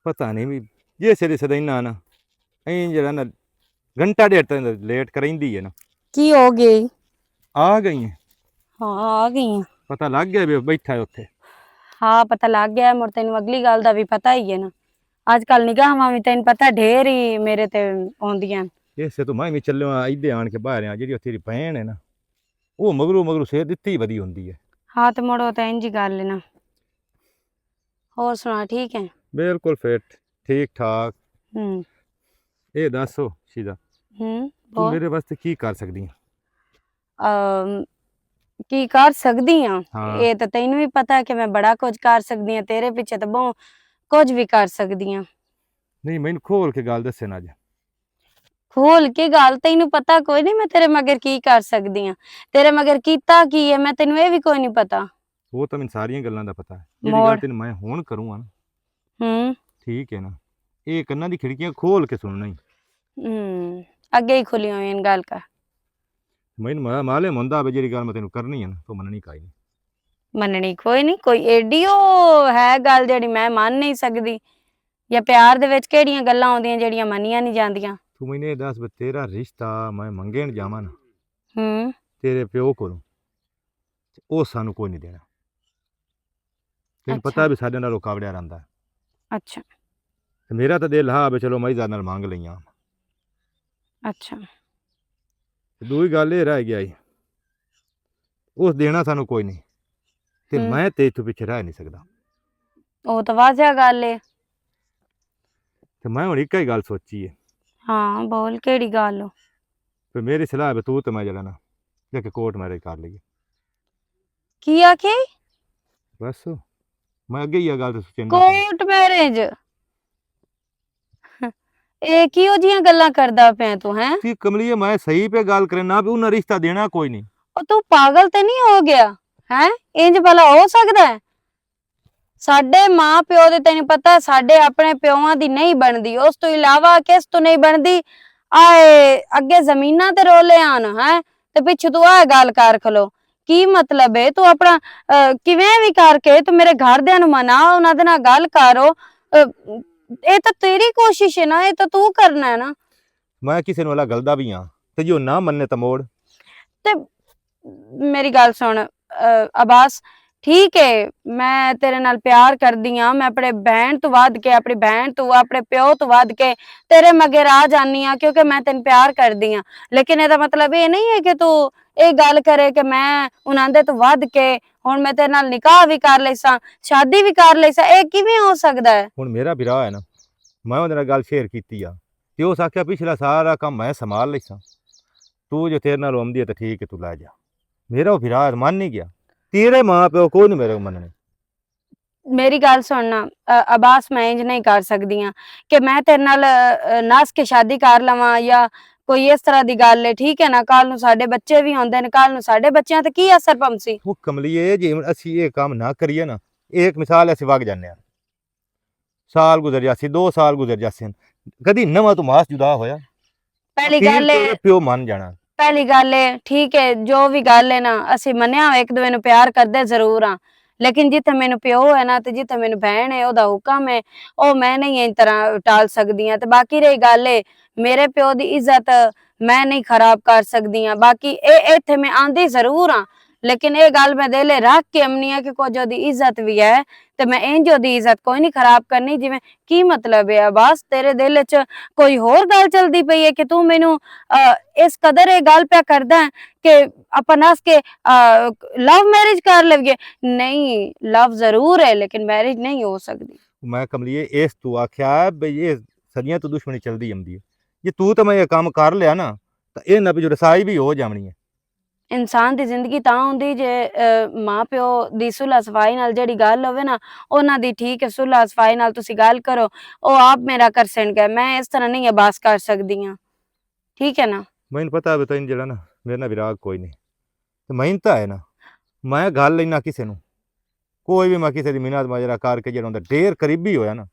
ਪਤਾ ਨਹੀਂ ਵੀ ਜੇ ਸਿਰੇ ਸਦੈਨਾ ਨਾ ਐਂ ਜਿਹੜਾ ਨਾ ਘੰਟਾ ਡੇਢ ਤਾਂ ਲੇਟ ਕਰਾਂਦੀ ਹੈ ਨਾ। ਕੀ ਹੋ ਗਈ? ਆ ਗਈ ਹੈ। ਹਾਂ ਆ ਗਈ ਆਂ। ਪਤਾ ਲੱਗ ਗਿਆ ਵੀ ਉਹ ਬੈਠਾ ਹੈ ਉੱਥੇ। ਹਾਂ ਪਤਾ ਲੱਗ ਗਿਆ। ਮੁੜ ਤੈਨੂੰ ਅਗਲੀ ਗੱਲ ਦਾ ਵੀ ਪਤਾ ਹੀ ਹੈ ਨਾ। ਅੱਜ ਕੱਲ ਨਿਗਾਹਾਂ ਵੀ ਤੈਨੂੰ ਪਤਾ ਢੇਰ ਹੀ ਮੇਰੇ ਤੇ ਆਉਂਦੀਆਂ। ਇਸੇ ਤੋਂ ਮੈਂ ਵੀ ਚੱਲਿਆ ਇੱਦੇ ਆਣ ਕੇ ਬਾਹਰ ਆ। ਜਿਹੜੀ ਤੇਰੀ ਭੈਣ ਹੈ ਨਾ ਉਹ ਮਗਰੂ ਮਗਰੂ ਸੇਧ ਦਿੱਤੀ ਵਧੀ ਹੁੰਦੀ ਹੈ। ਹਾਂ ਤੇ ਮੁੜੋ ਤਾਂ ਇੰਝ ਹੀ ਗੱਲ ਹੈ ਨਾ। ਹੋਰ ਸੁਣਾ ਠੀਕ ਹੈ? ਬਿਲਕੁਲ ਫਿੱਟ ਠੀਕ ਠਾਕ। ਹੂੰ ਇਹ ਦੱਸੋ ਸ਼ੀਦਾ, ਤੂੰ ਬੋਲ। ਮੇਰੇ ਵਾਸਤੇ ਕੀ ਕਰ ਸਕਦੀ ਹੈ? ਕੀ ਕਰ ਸਕਦੀ ਆ? ਹਾਂ ਇਹ ਤਾਂ ਤੈਨੂੰ ਵੀ ਪਤਾ ਕਿ ਮੈਂ ਬੜਾ ਕੁਝ ਕਰ ਸਕਦੀ ਆ। ਤੇਰੇ ਪਿੱਛੇ ਤਾਂ ਬਹੁਤ ਕੁਝ ਵੀ ਕਰ ਸਕਦੀ ਆ। ਨਹੀਂ ਮੈਨੂੰ ਖੋਲ ਕੇ ਗੱਲ ਦੱਸੇ ਨਾ ਅੱਜ। ਖੋਲ ਕੇ ਗੱਲ, ਤੈਨੂੰ ਪਤਾ ਕੋਈ ਨਹੀਂ ਮੈਂ ਤੇਰੇ ਮਗਰ ਕੀ ਕਰ ਸਕਦੀ ਆ। ਤੇਰੇ ਮਗਰ ਕੀਤਾ ਕੀ ਹੈ ਮੈਂ ਤੈਨੂੰ ਇਹ ਵੀ ਕੋਈ ਨਹੀਂ ਪਤਾ। ਉਹ ਤਾਂ ਮੈਨੂੰ ਸਾਰੀਆਂ ਗੱਲਾਂ ਦਾ ਪਤਾ ਹੈ। ਜਿਹੜੀ ਮੋੜ ਗੱਲ ਤੈਨੂੰ ਮੈਂ ਹੁਣ ਕਰੂੰਗਾ ਨਾ, ਠੀਕ ਹੈ ਨਾ, ਇਹ ਕੰਨਾਂ ਦੀ ਖਿੜਕੀਆਂ ਖੋਲ ਕੇ ਸੁਣਨਾ ਹੀ। ਅੱਗੇ ਹੀ ਖੁੱਲੀਆਂ ਹੋਈਆਂ ਗੱਲ ਕਰ। ਮੈਨੂੰ ਮਾਲੂਮ ਹੁੰਦਾ ਵੀ ਜਿਹੜੀ ਗੱਲ ਮੈਂ ਤੈਨੂੰ ਕਰਨੀ ਹੈ ਨਾ ਤੂੰ ਮੰਨਣੀ ਕਾਈ ਨਹੀਂ। ਮੰਨਣੀ ਕੋਈ ਨਹੀਂ, ਕੋਈ ਏਡੀ ਉਹ ਹੈ ਗੱਲ ਜਿਹੜੀ ਮੈਂ ਮੰਨ ਨਹੀਂ ਸਕਦੀ? ਜਾਂ ਪਿਆਰ ਦੇ ਵਿੱਚ ਕਿਹੜੀਆਂ ਗੱਲਾਂ ਆਉਂਦੀਆਂ ਜਿਹੜੀਆਂ ਮੰਨੀਆਂ ਨਹੀਂ ਜਾਂਦੀਆਂ? ਤੂੰ ਮੈਨੂੰ ਇਹ ਦੱਸ ਵੀ ਤੇਰਾ ਰਿਸ਼ਤਾ ਮੈਂ ਮੰਗਣ ਜਾਵਾਂ ਨਾ ਹੂੰ ਤੇਰੇ ਪਿਓ ਕੋਲੋਂ, ਉਹ ਸਾਨੂੰ ਕੋਈ ਨਹੀਂ ਦੇਣਾ। ਤੈਨੂੰ ਅੱਛਾ ਪਤਾ ਵੀ ਸਾਡੇ ਨਾਲ ਰੁਕਾਵੜਿਆ ਰਹਿੰਦਾ। ਅੱਛਾ ਤੇ ਮੇਰਾ ਤਾਂ ਦਿਲ ਹਾਂ ਵੀ ਚਲੋ ਮੈਂ ਨਾਲ ਮੰਗ ਲਈਆਂ। ਅੱਛਾ ਦੂਈ ਗੱਲ ਇਹ ਰਹਿ ਗਿਆ ਈ, ਉਸ ਦੇਣਾ ਸਾਨੂੰ ਕੋਈ ਨਹੀਂ ਤੇ ਮੈਂ ਤੇ ਇੱਥੋਂ ਪਿੱਛੇ ਰਹਿ ਨਹੀਂ ਸਕਦਾ। ਉਹ ਤਾਂ ਵਾਜਿਆ ਗੱਲ ਏ। ਤੇ ਮੈਂ ਹੁਣ ਇੱਕ ਹੀ ਗੱਲ ਸੋਚੀ ਹੈ। ਹਾਂ ਬੋਲ ਕਿਹੜੀ ਗੱਲ ਹੋ? ਫਿਰ ਮੇਰੀ ਸਲਾਹ ਹੈ ਤੂੰ ਤੇ ਮੈਂ ਜਿਹੜਾ ਨਾ ਜਾ ਕੇ ਕੋਰਟ ਮੈਰਿਜ ਕਰ ਲਈਏ। ਕੀ ਆਖੀ? ਬਸ ਮੈਂ ਅੱਗੇ ਹੀ ਆ ਗੱਲ ਤੇ ਸੋਚਣ ਕੋਰਟ ਮੈਰਿਜ? ਇਹ ਕਿਹੋ ਜਿਹੀਆਂ ਗੱਲਾਂ ਕਰਦਾ ਪਿਆ ਤੂੰ? ਹੈ ਕੀ ਕਮਲੀਏ, ਮੈਂ ਸਹੀ पे ਗੱਲ ਕਰਨਾ ਵੀ ਉਹਨਾਂ ਰਿਸ਼ਤਾ ਦੇਣਾ ਕੋਈ ਨਹੀਂ। ਉਹ ਤੂੰ ਪਾਗਲ ਤੇ ਨਹੀਂ ਹੋ ਗਿਆ? ਹੈ ਇੰਜ ਭਲਾ ਹੋ ਸਕਦਾ ਹੈ? ਸਾਡੇ ਮਾਂ ਪਿਓ ਦੇ ਤੈਨੂੰ ਪਤਾ ਸਾਡੇ ਆਪਣੇ ਪਿਓਾਂ ਦੀ ਨਹੀਂ ਬਣਦੀ, ਉਸ ਤੋਂ ਇਲਾਵਾ ਕਿਸ ਤੋਂ ਨਹੀਂ ਬਣਦੀ। ਆਏ ਅੱਗੇ ਜ਼ਮੀਨਾਂ ਤੇ ਰੋਲੇ ਆਣ ਹੈ ਤੇ ਪਿੱਛੇ ਤੂੰ ਆ ਗੱਲ ਕਰ ਖਲੋ। ਕੀ ਮਤਲਬ ਹੈ? ਤੂੰ ਆਪਣਾ ਕਿਵੇਂ ਵੀ ਕਰਕੇ ਤੂੰ ਮੇਰੇ ਘਰਦਿਆਂ ਨੂੰ ਮਨਾ, ਉਹਨਾਂ ਦੇ ਨਾਲ ਗੱਲ ਕਰੋ। ਇਹ ਤਾਂ ਤੇਰੀ ਕੋਸ਼ਿਸ਼ ਹੈ ਨਾ, ਇਹ ਤਾਂ ਤੂੰ ਕਰਨਾ ਹੈ ਨਾ। ਮੈਂ ਕਿਸੇ ਨੂੰ ਵਾਲਾ ਗਲਦਾ ਵੀ ਹਾਂ ਤੇ ਜੋ ਨਾ ਮੰਨੇ ਤਾਂ ਮੋੜ। ਤੇ ਮੇਰੀ ਗੱਲ ਸੁਣ ਅਬਾਸ, ਠੀਕ ਹੈ ਮੈਂ ਤੇਰੇ ਨਾਲ ਪਿਆਰ ਕਰਦੀ ਆ। ਮੈਂ ਆਪਣੇ ਭੈਣ ਤੋਂ ਵੱਧ ਕੇ, ਆਪਣੀ ਭੈਣ ਤੋਂ, ਆਪਣੇ ਪਿਓ ਤੋਂ ਵੱਧ ਕੇ ਤੇਰੇ ਮਗਰ ਆ ਜਾਨੀ ਆ ਕਿਉਂਕਿ ਮੈਂ ਤੈਨੂੰ ਪਿਆਰ ਕਰਦੀ ਆ। ਲੇਕਿਨ ਇਹਦਾ ਮਤਲਬ ਇਹ ਨਹੀਂ ਹੈ ਕਿ ਤੂੰ ਇਹ ਗੱਲ ਕਰੇ ਕਿ ਮੈਂ ਉਹਨਾਂ ਦੇ ਤੋਂ ਵੱਧ ਕੇ ਹੁਣ ਮੈਂ ਤੇਰੇ ਨਾਲ ਨਿਕਾਹ ਵੀ ਕਰ ਲਈ ਸਾਂ, ਸ਼ਾਦੀ ਵੀ ਕਰ ਲਈ ਸਾਂ। ਇਹ ਕਿਵੇਂ ਹੋ ਸਕਦਾ ਹੈ? ਹੁਣ ਮੇਰਾ ਵਿਰਾਹ ਹੈ ਨਾ, ਮੈਂ ਉਹਦੇ ਨਾਲ ਗੱਲ ਸ਼ੇਅਰ ਕੀਤੀ ਆ ਤੇ ਉਸ ਆਖਿਆ ਪਿਛਲਾ ਸਾਰਾ ਕੰਮ ਮੈਂ ਸੰਭਾਲ ਲਈ ਸਾਂ, ਤੂੰ ਜੋ ਤੇਰੇ ਨਾਲ ਆਉਂਦੀ ਹੈ ਤਾਂ ਠੀਕ ਹੈ ਤੂੰ ਲੈ ਜਾ। ਮੇਰਾ ਉਹ ਵਿਰਾਹ ਮੰਨ ਨਹੀਂ ਗਿਆ। ਤੇਰੇ ਮਾਂ ਪਿਓ ਕੋਈ ਨਹੀਂ ਮੇਰੇ ਮੰਨਣੇ। ਮੇਰੀ ਗੱਲ ਸੁਣਨਾ ਅਬਾਸ, ਮੈਂ ਇੰਜ ਨਹੀਂ ਕਰ ਸਕਦੀ ਆ ਕਿ ਮੈਂ ਤੇਰੇ ਨਾਲ ਨਸ ਕੇ ਸ਼ਾਦੀ ਕਰ ਲਵਾਂ ਜਾਂ ਕੋਈ ਇਸ ਤਰ੍ਹਾਂ ਦੀ ਗੱਲ ਹੈ। ਠੀਕ ਹੈ ਨਾ, ਕੱਲ ਨੂੰ ਸਾਡੇ ਬੱਚੇ ਵੀ ਹੁੰਦੇ ਨੇ, ਕੱਲ ਨੂੰ ਸਾਡੇ ਬੱਚਿਆਂ ਤੇ ਕੀ ਅਸਰ ਪਮਸੀ। ਉਹ ਕਮਲੀਏ ਜੇ ਅਸੀਂ ਇਹ ਕੰਮ ਨਾ ਕਰੀਏ ਨਾ, ਇੱਕ ਮਿਸਾਲ ਅਸੀਂ ਵਗ ਜਾਂਦੇ ਹਾਂ, ਸਾਲ ਗੁਜ਼ਰ ਜਾਸੀ, 2 ਸਾਲ ਗੁਜ਼ਰ ਜਾਸੀ, ਕਦੀ ਨਵਾਂ ਤੋਂ ਮਾਸ ਜੁਦਾ ਹੋਇਆ ਪਹਿਲੀ ਗੱਲ ਹੈ, ਪਿਓ ਮੰਨ ਜਾਣਾ। ਪਹਿਲੀ ਗੱਲ ਹੈ ਠੀਕ ਹੈ ਜੋ ਵੀ ਗੱਲ ਹੈ ਨਾ, ਅਸੀਂ ਮੰਨਿਆ ਇੱਕ ਦੂਜੇ ਨੂੰ ਪਿਆਰ ਕਰਦੇ ਜ਼ਰੂਰ ਆ, ਲੇਕਿਨ ਜਿੱਥੇ ਮੈਨੂੰ ਪਿਓ ਹੈ ਨਾ ਤੇ ਜਿੱਥੇ ਮੈਨੂੰ ਭੈਣ ਹੈ ਉਹਦਾ ਹੁਕਮ ਹੈ, ਉਹ ਮੈਂ ਨਹੀਂ ਇਸ ਤਰ੍ਹਾਂ ਟਾਲ ਸਕਦੀ ਆ। ਤੇ ਬਾਕੀ ਰਹੀ ਗੱਲ ਹੈ ਮੇਰੇ ਪਿਓ ਦੀ ਇੱਜ਼ਤ ਮੈਂ ਨਹੀਂ ਖਰਾਬ ਕਰ ਸਕਦੀ ਆ। ਬਾਕੀ ਇਹ ਇੱਥੇ ਮੈਂ ਆਂਦੀ ਜ਼ਰੂਰ ਆ, ਲੇਕਿਨ ਇਹ ਗੱਲ ਮੈਂ ਦਿਲੇ ਰੱਖ ਕੇ ਆਉਣੀ ਆ ਕਿ ਕੁਝ ਉਹਦੀ ਇੱਜ਼ਤ ਵੀ ਹੈ ਤੇ ਮੈਂ ਇੰਜ ਉਹਦੀ ਇੱਜ਼ਤ ਕੋਈ ਨਹੀਂ ਖਰਾਬ ਕਰਨੀ। ਜਿਵੇਂ ਕੀ ਮਤਲਬ ਹੈ ਬਸ ਤੇਰੇ ਦਿਲ 'ਚ ਕੋਈ ਹੋਰ ਗੱਲ ਚਲਦੀ ਪਈ ਹੈ ਕਿ ਤੂੰ ਮੈਨੂੰ ਇਸ ਕਦਰ ਇਹ ਗੱਲ ਪਿਆ ਕਰਦਾ ਕਿ ਆਪਾਂ ਨਸ ਕੇ ਲਵ ਮੈਰਿਜ ਕਰ ਲਈਏ? ਨਹੀਂ, ਲਵ ਜ਼ਰੂਰ ਹੈ ਲੇਕਿਨ ਮੈਰਿਜ ਨਹੀਂ ਹੋ ਸਕਦੀ। ਮੈਂ ਕਮਲੀਏ ਇਸ ਤੂੰ ਆਖਿਆ ਬਈ ਇਹ ਸਦੀਆਂ ਤੋਂ ਦੁਸ਼ਮਣੀ ਚਲਦੀ ਆਉਂਦੀ ਹੈ। ਜੇ ਤੂੰ ਤਾਂ ਮੈਂ ਇਹ ਕੰਮ ਕਰ ਲਿਆ ਨਾ ਤਾਂ ਇਹ ਨਾ ਵੀ ਜੋ ਰਸਾਈ ਵੀ ਹੋ ਜਾਵਣੀ ਹੈ। ਇਨਸਾਨ ਦੀ ਜ਼ਿੰਦਗੀ ਤਾਂ ਹੁੰਦੀ ਜੇ ਮਾਂ ਪਿਓ ਦੀ ਸੁਲਹ ਸਫਾਈ ਨਾਲ ਜਿਹੜੀ ਗੱਲ ਹੋਵੇ ਨਾ ਉਹਨਾਂ ਦੀ, ਠੀਕ ਹੈ ਸੁਲਹ ਸਫਾਈ ਨਾਲ ਤੁਸੀਂ ਗੱਲ ਕਰੋ, ਉਹ ਆਪ ਮੇਰਾ ਕਰਸਣਗੇ। ਮੈਂ ਇਸ ਤਰ੍ਹਾਂ ਨਹੀਂ ਆਬਾਸ ਕਰ ਸਕਦੀ ਹਾਂ, ਠੀਕ ਹੈ ਨਾ। ਮੈਨੂੰ ਪਤਾ ਵੀ ਤੈਨੂੰ ਜਿਹੜਾ ਨਾ ਮੇਰੇ ਨਾਲ ਵਿਰਾਗ ਕੋਈ ਨਹੀਂ ਤੇ ਮੈਨੂੰ ਤਾਂ ਹੈ ਨਾ, ਮੈਂ ਗੱਲ ਲੈਣਾ ਕਿਸੇ ਨੂੰ ਕੋਈ ਵੀ, ਮੈਂ ਕਿਸੇ ਦੀ ਮਿਹਨਤ ਮਾਜਰਾ ਕਰਕੇ ਜਿਹੜਾ ਹੁੰਦਾ ਢੇਰ ਕਰੀਬੀ ਹੋਇਆ ਨਾ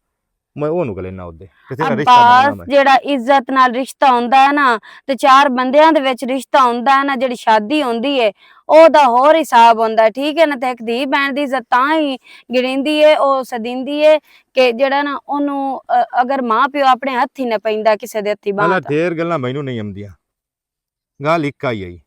ਮੈਂ ਉਹਨੂੰ ਗਲੇ ਨਾ ਉਹਦੇ ਤੇ ਤੇਰਾ ਰਿਸ਼ਤਾ ਮੰਗਣਾ ਅब्बास ਮੈਂ। ਜਿਹੜਾ ਇੱਜ਼ਤ ਨਾਲ ਰਿਸ਼ਤਾ ਹੁੰਦਾ ਹੈ ਨਾ ਤੇ ਚਾਰ ਬੰਦਿਆਂ ਦੇ ਵਿੱਚ ਰਿਸ਼ਤਾ ਹੁੰਦਾ ਹੈ ਨਾ, ਜਿਹੜੀ ਸ਼ਾਦੀ ਹੁੰਦੀ ਹੈ ਉਹਦਾ ਹੋਰ ਹਿਸਾਬ ਹੁੰਦਾ ਹੈ, ਠੀਕ ਹੈ ਨਾ। ਤੇ ਇੱਕ ਧੀ ਭੈਣ ਦੀ ਇੱਜ਼ਤ ਤਾਂ ਹੀ ਗਿਣੀਂਦੀ ਹੈ, ਉਹ ਸਦੀਂਦੀ ਹੈ ਕਿ ਜਿਹੜਾ ਨਾ ਉਹਨੂੰ ਅਗਰ ਮਾਂ ਪਿਓ ਆਪਣੇ ਹੱਥੀ ਨਾ ਪੈਂਦਾ ਕਿਸੇ ਦੇ ਹੱਥੀ ਹਾਲਾ ਬਾਂਹ ਤਾਂ। ਢੇਰ ਗੱਲਾਂ ਮੈਨੂੰ ਨਹੀਂ ਆਉਂਦੀਆਂ, ਗੱਲ ਇੱਕ ਆਈ ਆਈ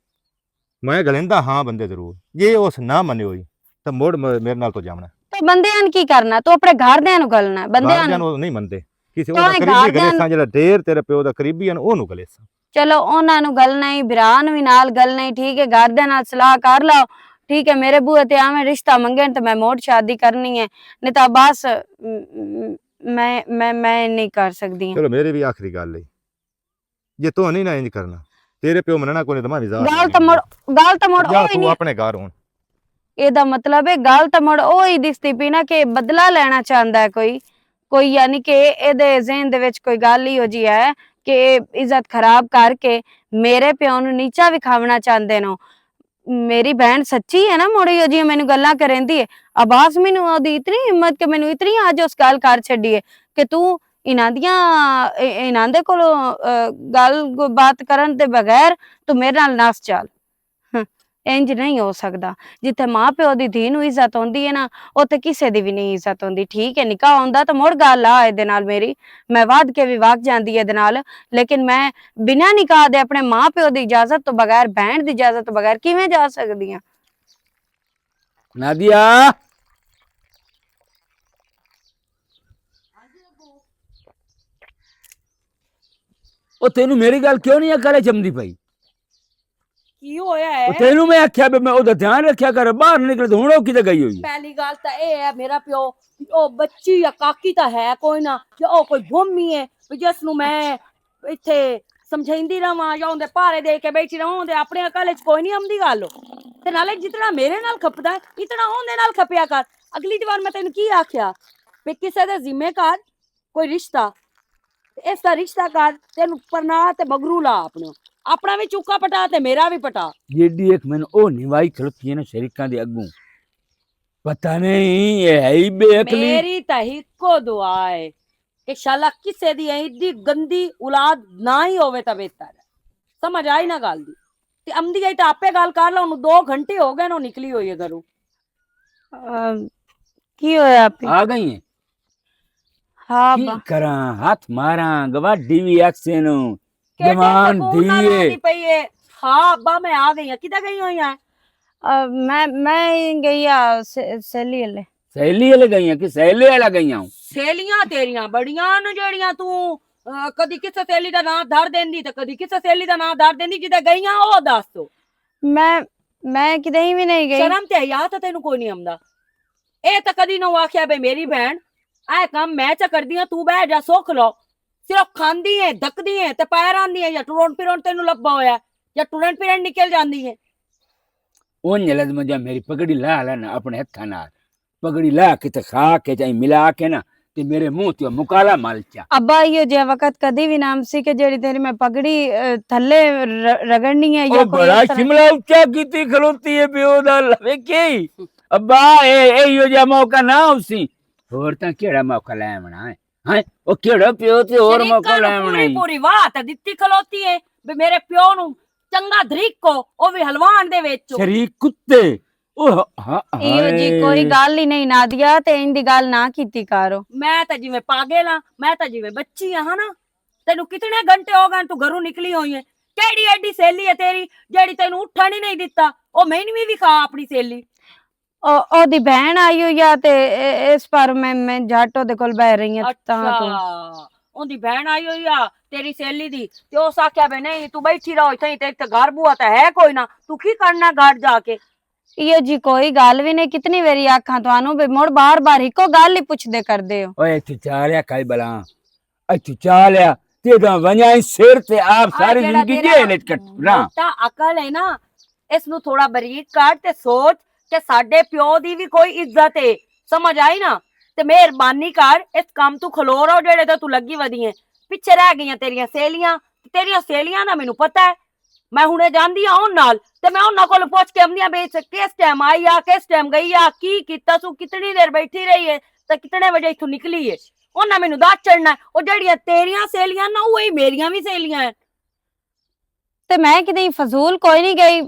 ਮੈਂ ਗਲਿੰਦਾ ਹਾਂ ਬੰਦੇ ਜ਼ਰੂਰ, ਜੇ ਉਸ ਨਾ ਮੰਨੇ ਹੋਈ ਤਾਂ ਮੁੜ ਮੇਰੇ ਨਾਲ ਤੋਂ ਜਾਵਣਾ। ਤੇ ਬੰਦਿਆਂ ਨੂੰ ਕੀ ਕਰਨਾ, ਤੂੰ ਆਪਣੇ ਘਰਦਿਆਂ ਨੂੰ ਗਲਣਾ, ਬੰਦਿਆਂ ਘਰਦਿਆਂ ਨੂੰ ਨੂੰ ਨਹੀਂ ਮੰਨਦੇ, ਕਿਸੇ ਕਿਉਂ ਉਹਦਾ ਇਹ ਕਰੀਬੀ ਘਰਦਿਆਂ ਗਲੇਸਾਂ ਜਿਹੜਾ ਢੇਰ ਤੇਰੇ ਪਿਓ ਦਾ ਕਰੀਬੀ ਹਨ ਉਹਨੂੰ ਗਲੇਸਾਂ। ਚਲੋ ਉਹਨਾਂ ਨੂੰ ਗਲਣਾ ਹੀ, ਭਰਾ ਨੂੰ ਵੀ ਨਾਲ ਗਲਣਾ ਹੀ, ਠੀਕ ਹੈ। ਘਰਦਿਆਂ ਨਾਲ ਸਲਾਹ ਕਰ ਲਓ, ਠੀਕ ਹੈ। ਮੇਰੇ ਬੂਹੇ ਤੇ ਆਵੇਂ ਰਿਸ਼ਤਾ ਮੰਗਣ ਤੇ ਮੈਂ ਮੋੜ ਸ਼ਾਦੀ ਕਰਨੀ ਹੈ, ਨਹੀਂ ਤਾਂ ਬਸ ਮੈਂ ਨਹੀਂ ਕਰ ਸਕਦੀ ਹਾਂ। ਚਲੋ ਮੇਰੀ ਵੀ ਆਖਰੀ ਗੱਲ ਹੈ, ਜੇ ਤੂੰ ਨਹੀਂ ਨਾ ਇੰਜ ਕਰਨਾ ਤੇਰੇ ਪਿਓ ਮੰਨਣਾ ਕੋਈ ਨਹੀਂ, ਤਾਂ ਮੈਂ ਵੀ ਜ਼ਾਹਰ ਗੱਲ ਤਾਂ ਮੁੜ ਜਾ ਉਹ ਹੀ ਤੂੰ ਨਹੀਂ। ਆਪਣੇ ਘਰ ਹੁਣ। ਇਹਦਾ ਮਤਲਬ ਹੈ ਗੱਲ ਤਾਂ ਮੁੜ ਉਹ ਹੀ ਦਿਸਦੀ ਪਈ ਨਾ ਕਿ ਬਦਲਾ ਲੈਣਾ ਚਾਹੁੰਦਾ ਹੈ ਕੋਈ ਯਾਨੀ ਕਿ ਇਹਦੇ ਜ਼ਿਹਨ ਦੇ ਵਿੱਚ ਕੋਈ ਗੱਲ ਹੀ ਹੋ ਜੀ ਹੈ ਕਿ ਇੱਜ਼ਤ ਖਰਾਬ ਕਰਕੇ ਮੇਰੇ ਪਿਓ ਨੂੰ ਨੀਚਾ ਵਿਖਾਵਣਾ ਚਾਹੁੰਦੇ ਨੇ। ਮੇਰੀ ਭੈਣ ਸੱਚੀ ਹੈ ਨਾ, ਮੁੜੀ ਹੋ ਜੀ ਮੈਨੂੰ ਗੱਲਾਂ ਕਰੇਂਦੀ ਹੈ। ਅਬਾਸ ਮੈਨੂੰ ਉਹਦੀ ਇਤਨੀ ਹਿੰਮਤ ਕਿ ਮੈਨੂੰ ਇਤਨੀ ਅੱਜ ਉਸ ਗੱਲ ਕਰ ਛੱਡੀ ਹੈ ਕਿ ਤੂੰ ਇਹਨਾਂ ਦੇ ਕੋਲੋਂ ਗੱਲ ਬਾਤ ਕਰਨ ਦੇ ਬਗੈਰ ਤੂੰ ਮੇਰੇ ਨਾਲ ਨਸ ਚੱਲ। ਇੰਜ ਨਹੀਂ ਹੋ ਸਕਦਾ। ਜਿੱਥੇ ਮਾਂ ਪਿਓ ਦੀ ਧੀ ਨੂੰ ਇੱਜ਼ਤ ਹੁੰਦੀ ਹੈ ਨਾ, ਉੱਥੇ ਕਿਸੇ ਦੀ ਵੀ ਨਹੀਂ ਇੱਜ਼ਤ ਹੁੰਦੀ, ਠੀਕ ਹੈ। ਨਿਕਾਹ ਹੁੰਦਾ ਤਾਂ ਮੁੜ ਗੱਲ ਆ ਇਹਦੇ ਨਾਲ ਮੇਰੀ, ਮੈਂ ਵੱਧ ਕੇ ਵੀ ਵਗ ਜਾਂਦੀ ਇਹਦੇ ਨਾਲ, ਲੇਕਿਨ ਮੈਂ ਬਿਨਾਂ ਨਿਕਾਹ ਦੇ ਆਪਣੇ ਮਾਂ ਪਿਓ ਦੀ ਇਜਾਜ਼ਤ ਤੋਂ ਬਗੈਰ, ਭੈਣ ਦੀ ਇਜਾਜ਼ਤ ਤੋਂ ਬਗੈਰ ਕਿਵੇਂ ਜਾ ਸਕਦੀ ਹਾਂ? ਨਾਦੀਆ, ਉਹ ਤੈਨੂੰ ਮੇਰੀ ਗੱਲ ਕਿਉਂ ਨਹੀਂ ਅਕਲ ਜੰਮਦੀ ਪਈ? ਕੀ ਹੋਇਆ ਹੈ? ਉਹ ਤੈਨੂੰ ਮੈਂ ਆਖਿਆ ਵੀ ਮੈਂ ਉਹਦਾ ਧਿਆਨ ਰੱਖਿਆ ਕਰ, ਬਾਹਰ ਨਿਕਲ ਤੇ ਹੁਣ ਉਹ ਕਿਤੇ ਗਈ ਹੋਈ ਹੈ? ਪਹਿਲੀ ਗੱਲ ਤਾਂ ਇਹ ਹੈ, ਮੇਰਾ ਪਿਓ ਉਹ ਬੱਚੀ ਜਾਂ ਕਾਕੀ ਤਾਂ ਹੈ ਕੋਈ ਨਾ, ਜਾਂ ਉਹ ਕੋਈ ਭੂਮੀ ਹੈ ਵੀ ਜਿਸ ਨੂੰ ਮੈਂ ਇੱਥੇ ਸਮਝਾਉਂਦੀ ਰਵਾਂ ਜਾਂ ਉਹਦੇ ਭਾਰੇ ਦੇ ਕੇ ਬੈਠੀ ਰਵਾਂ। ਉਹਦੇ ਆਪਣੇ ਅਕਲ 'ਚ ਕੋਈ ਨਹੀਂ ਆਉਂਦੀ ਗੱਲ। ਤੇ ਨਾਲੇ ਜਿਤਨਾ ਮੇਰੇ ਨਾਲ ਖਪਦਾ ਇਤਨਾ ਉਹਦੇ ਨਾਲ ਖਪਿਆ ਕਰ। ਅਗਲੀ ਵਾਰ ਮੈਂ ਤੈਨੂੰ ਕੀ ਆਖਿਆ ਵੀ ਕਿਸੇ ਦੇ ਜ਼ਿੰਮੇਕਾਰ ਕੋਈ ਰਿਸ਼ਤਾ, ਇਸ ਦਾ ਰਿਸ਼ਤਾ ਕਰ, ਤੈਨੂੰ ਪਰਨਾ ਤੇ ਬਗਰੂ ਲਾ ਆਪਣਾ ਵੀ ਚੁੱਕਾ ਪਟਾ ਤੇ ਮੇਰਾ ਵੀ ਪਟਾ। ਜਿਹੜੀ ਇੱਕ ਮੈਨੂੰ ਉਹ ਨਿਵਾਈ ਖੜੋਤੀ ਹੈ ਨਾ ਸ਼ਰੀਕਾਂ ਦੇ ਅੱਗੋਂ, ਪਤਾ ਨਹੀਂ ਇਹ ਹੈ ਹੀ ਬੇਅਕਲੀ। ਮੇਰੀ ਤਾਂ ਇੱਕੋ ਦੁਆ ਹੈ ਕਿ ਸ਼ਾਲਾ ਕਿਸੇ ਦੀ ਐਡੀ ਗੰਦੀ ਔਲਾਦ ਨਾ ਹੀ ਹੋਵੇ ਤਾਂ ਬਿਹਤਰ ਹੈ। ਸਮਝ ਆਈ ਨਾ ਗੱਲ ਦੀ? ਤੇ ਆਮਦੀ ਆਈ ਤਾਂ ਆਪੇ ਗੱਲ ਕਰ ਲਾ, ਉਹਨੂੰ 2 ਘੰਟੇ ਹੋ ਗਏ ਨਾ ਨਿਕਲੀ ਹੋਈ ਹੈ ਘਰੋਂ। ਕੀ ਹੋਇਆ ਆਪੀ? ਆ ਗਈ ਹੈ? ਹਾਂ ਕੀ ਅੱਬਾ। ਕਰਾਂ, ਹੱਥ ਮਾਰਾਂ, ਗਵਾਡੀ ਵੀ ਐਕਸੇ ਨੂੰ ਕਿਹੜੇ ਜਵਾਨ ਸਕੂਲ ਨਾਲ ਦੀਏ। ਆਉਂਦੀ ਪਈ ਹੈ? ਹਾਂ ਅੱਬਾ ਮੈਂ ਆ ਗਈ ਹਾਂ। ਕਿੱਦਾਂ ਗਈ ਹੋਈ ਹੈ? ਮੈਂ ਗਈ ਆ ਸਹੇਲੀ ਹਲੇ। ਸਹੇਲੀ ਵਾਲੇ ਗਈਆਂ ਕਿ ਸਹੇਲੇ ਵਾਲਾ ਗਈਆਂ? ਸਹੇਲੀਆਂ ਤੇਰੀਆਂ ਬੜੀਆਂ ਨੇ ਜਿਹੜੀਆਂ ਤੂੰ ਕਦੀ ਕਿਸੇ ਸਹੇਲੀ ਦਾ ਨਾਂ ਧਰ ਦਿੰਦੀ ਤੇ ਕਦੀ ਕਿਸੇ ਸਹੇਲੀ ਦਾ ਨਾਂ ਧਰ ਦਿੰਦੀ। ਜਿੱਦਾਂ ਗਈਆਂ ਉਹ ਦੱਸ ਦੋ। ਮੈਂ ਕਿਤੇ ਵੀ ਨਹੀਂ ਗਈ। ਸ਼ਰਮ ਤੇ ਹਯਾ ਤਾਂ ਤੈਨੂੰ ਕੋਈ ਨਹੀਂ ਆਉਂਦਾ। ਇਹ ਤਾਂ ਕਦੀ ਨਾ ਆਖਿਆ ਬਈ ਮੇਰੀ ਭੈਣ ਇਹ ਕੰਮ ਮੈਂ ਚ ਕਰਦੀ ਆ, ਤੂੰ ਬਹਿ ਜਾ ਸੁੱਖ ਲੋ। ਸਿਰਫ ਖਾਂਦੀ ਹੈ, ਧੱਕਦੀ ਹੈ ਤੇ ਪੈਰ ਆਂਦੀ ਹੈ, ਜਾਂ ਟੁਰਨ ਫਿਰਨ ਤੈਨੂੰ ਲੱਭਾ ਹੋਇਆ, ਜਾਂ ਟੁਰਨ ਫਿਰਨ ਨਿਕਲ ਜਾਂਦੀ ਹੈ। ਉਹ ਲازم ਜਾਂ ਮੇਰੀ ਪਗੜੀ ਲਾ ਲੈਣਾ ਆਪਣੇ ਹੱਥਾਂ ਨਾਲ, ਪਗੜੀ ਲਾ ਕੇ ਤੇ ਖਾ ਕੇ ਚਾਹੀ ਮਿਲਾ ਕੇ ਨਾ ਤੇ ਮੇਰੇ ਮੂੰਹ ਤੇ ਮੁਕਾਲਾ ਮਲਚਾ। ਅੱਬਾ ਇਹੋ ਜਿਹਾ ਵਕਤ ਕਦੀ ਵੀ ਨਾਮ ਸੀ ਕਿ ਜਿਹੜੀ ਤੇਰੀ ਮੈਂ ਪਗੜੀ ਥੱਲੇ ਰਗੜਨੀ ਹੈ ਜਾਂ ਉਹ ਕੋਈ ਬੜਾ ਇਸ ਤਰ੍ਹਾਂ। ਸ਼ਿਮਲਾ ਉੱਚਾ ਕੀਤੀ ਖਲੋਤੀ ਹੈ ਪਿਓ ਦਾ ਵੇਖੀ। ਅੱਬਾ ਇਹੋ ਜਿਹਾ ਮੌਕਾ ਨਾ ਉਸੀ, ਹੋਰ ਤਾਂ ਕਿਹੜਾ ਮੌਕਾ ਲੈ ਆਉਣਾ ਹੈ? ਹਾਂ ਉਹ ਕਿਹੜਾ ਪਿਓ ਤੇ ਹੋਰ ਮੌਕਾ ਲੈ ਆਉਣਾ ਹੈ? ਪੂਰੀ ਵਾਹ ਤਾਂ ਦਿੱਤੀ ਖਲੋਤੀ ਹੈ ਵੀ ਮੇਰੇ ਪਿਓ ਨੂੰ ਚੰਗਾ ਧਰੀਕੋ, ਉਹ ਵੀ ਹਲਵਾਨ ਦੇ ਵਿੱਚ। ਸ਼ਰੀਕ ਕੁੱਤੇ ਉਹ ਹਾਂ ਇਹੋ ਜੀ ਕੋਈ ਗੱਲ ਹੀ ਨਹੀਂ ਨਾਦੀਆ, ਤੇ ਇੰਦੀ ਗੱਲ ਨਾ ਕੀਤੀ ਕਰੋ। ਮੈਂ ਤਾਂ ਜਿਵੇਂ ਪਾਗਲ ਆ, ਮੈਂ ਤਾਂ ਜਿਵੇਂ ਬੱਚੀ ਆ ਹਨਾ। ਤੈਨੂੰ ਕਿਤਨੇ ਘੰਟੇ ਹੋ ਗਏ ਤੂੰ ਘਰੋਂ ਨਿਕਲੀ ਹੋਈ ਹੈ? ਕਿਹੜੀ ਐਡੀ ਸਹੇਲੀ ਹੈ ਤੇਰੀ ਜਿਹੜੀ ਤੈਨੂੰ ਉੱਠਣ ਹੀ ਨਹੀਂ ਦਿੱਤਾ? ਉਹ ਮੈਨੂੰ ਵੀ ਵਿਖਾ ਆਪਣੀ ਸਹੇਲੀ। ਉਹਦੀ ਭੈਣ ਆਈ ਹੋਈ ਆ ਤੇ ਇਸ ਪਰ ਮੈਂ ਜੱਟ ਉਹਦੇ ਕੋਲ ਬਹਿ ਰਹੀ ਹਾਂ ਤਾਂ ਤੂੰ। ਅੱਛਾ ਉਹਦੀ ਭੈਣ ਆਈ ਹੋਈ ਆ ਤੇਰੀ ਸਹੇਲੀ ਦੀ, ਤੇ ਉਹ ਆਖਿਆ ਬਈ ਨਹੀਂ ਤੂੰ ਬੈਠੀ ਰਹੋ ਇੱਥੇ, ਤੇ ਇੱਥੇ ਘਰ ਬੂਆ ਤਾਂ ਹੈ ਕੋਈ ਨਾ, ਤੂੰ ਕੀ ਕਰਨਾ ਘਰ ਜਾ ਕੇ? ਇਹੋ ਜੀ ਕੋਈ ਗੱਲ ਵੀ ਨਹੀਂ। ਕਿਤਨੀ ਵਾਰੀ ਆਖਾਂ ਤੁਹਾਨੂੰ ਵੀ ਮੁੜ ਬਾਰ-ਬਾਰ ਇੱਕੋ ਗੱਲ ਹੀ ਪੁੱਛਦੇ ਕਰਦੇ ਹੋ। ਓਏ ਤੂੰ ਚਾਲਿਆ ਕਾਈ ਬਲਾ, ਤੂੰ ਚਾਲਿਆ ਤੇ ਤਾਂ ਵਣਾਈ ਸਿਰ ਤੇ ਆਪ ਸਾਰੀ ਜ਼ਿੰਦਗੀ ਜੇਲ੍ਹ ਚ ਕੱਟਣਾ। ਤਾਂ ਅਕਲ ਹੈ ਨਾ, ਇਸ ਨੂੰ ਥੋੜਾ ਬਰੀਕ ਕਰ ਤੇ ਸੋਚ ਕਿ ਸਾਡੇ ਪਿਓ ਦੀ ਵੀ ਕੋਈ ਇੱਜ਼ਤ ਹੈ। ਸਮਝ ਆਈ ਨਾ? ਤੇ ਮਿਹਰਬਾਨੀ ਕਰ ਇਸ ਕੰਮ ਤੋਂ ਖਲੋ ਰੋ ਜਿਹੜੇ ਤੇ ਤੂੰ ਲੱਗੀ ਵਧੀ ਹੈ। ਪਿੱਛੇ ਰਹਿ ਗਈਆਂ ਤੇਰੀਆਂ ਸਹੇਲੀਆਂ ਦਾ ਮੈਨੂੰ ਪਤਾ ਹੈ। ਮੈਂ ਹੁਣੇ ਜਾਂਦੀ ਆ ਉਹਨਾਂ ਨਾਲ ਤੇ ਮੈਂ ਉਹਨਾਂ ਕੋਲ ਪੁੱਛ ਕੇ ਆਉਂਦੀ ਆ ਵੀ ਕਿਸ ਟਾਈਮ ਆਈ ਆ, ਕਿਸ ਟਾਈਮ ਗਈ ਆ, ਕੀ ਕੀਤਾ ਸੂ, ਕਿਤਨੀ ਦੇਰ ਬੈਠੀ ਰਹੀ ਹੈ ਤੇ ਕਿਤਨੇ ਵਜੇ ਇੱਥੋਂ ਨਿਕਲੀ ਹੈ। ਉਹਨਾਂ ਮੈਨੂੰ ਦੱਸ ਚੜਨਾ। ਉਹ ਜਿਹੜੀਆਂ ਤੇਰੀਆਂ ਸਹੇਲੀਆਂ ਨਾ ਉਹ ਹੀ ਮੇਰੀਆਂ ਵੀ ਸਹੇਲੀਆਂ ਹੈ। ਤੇ ਮੈਂ ਕਿਤੇ ਫਜ਼ੂਲ ਕੋਈ ਨਹੀਂ ਗਈ।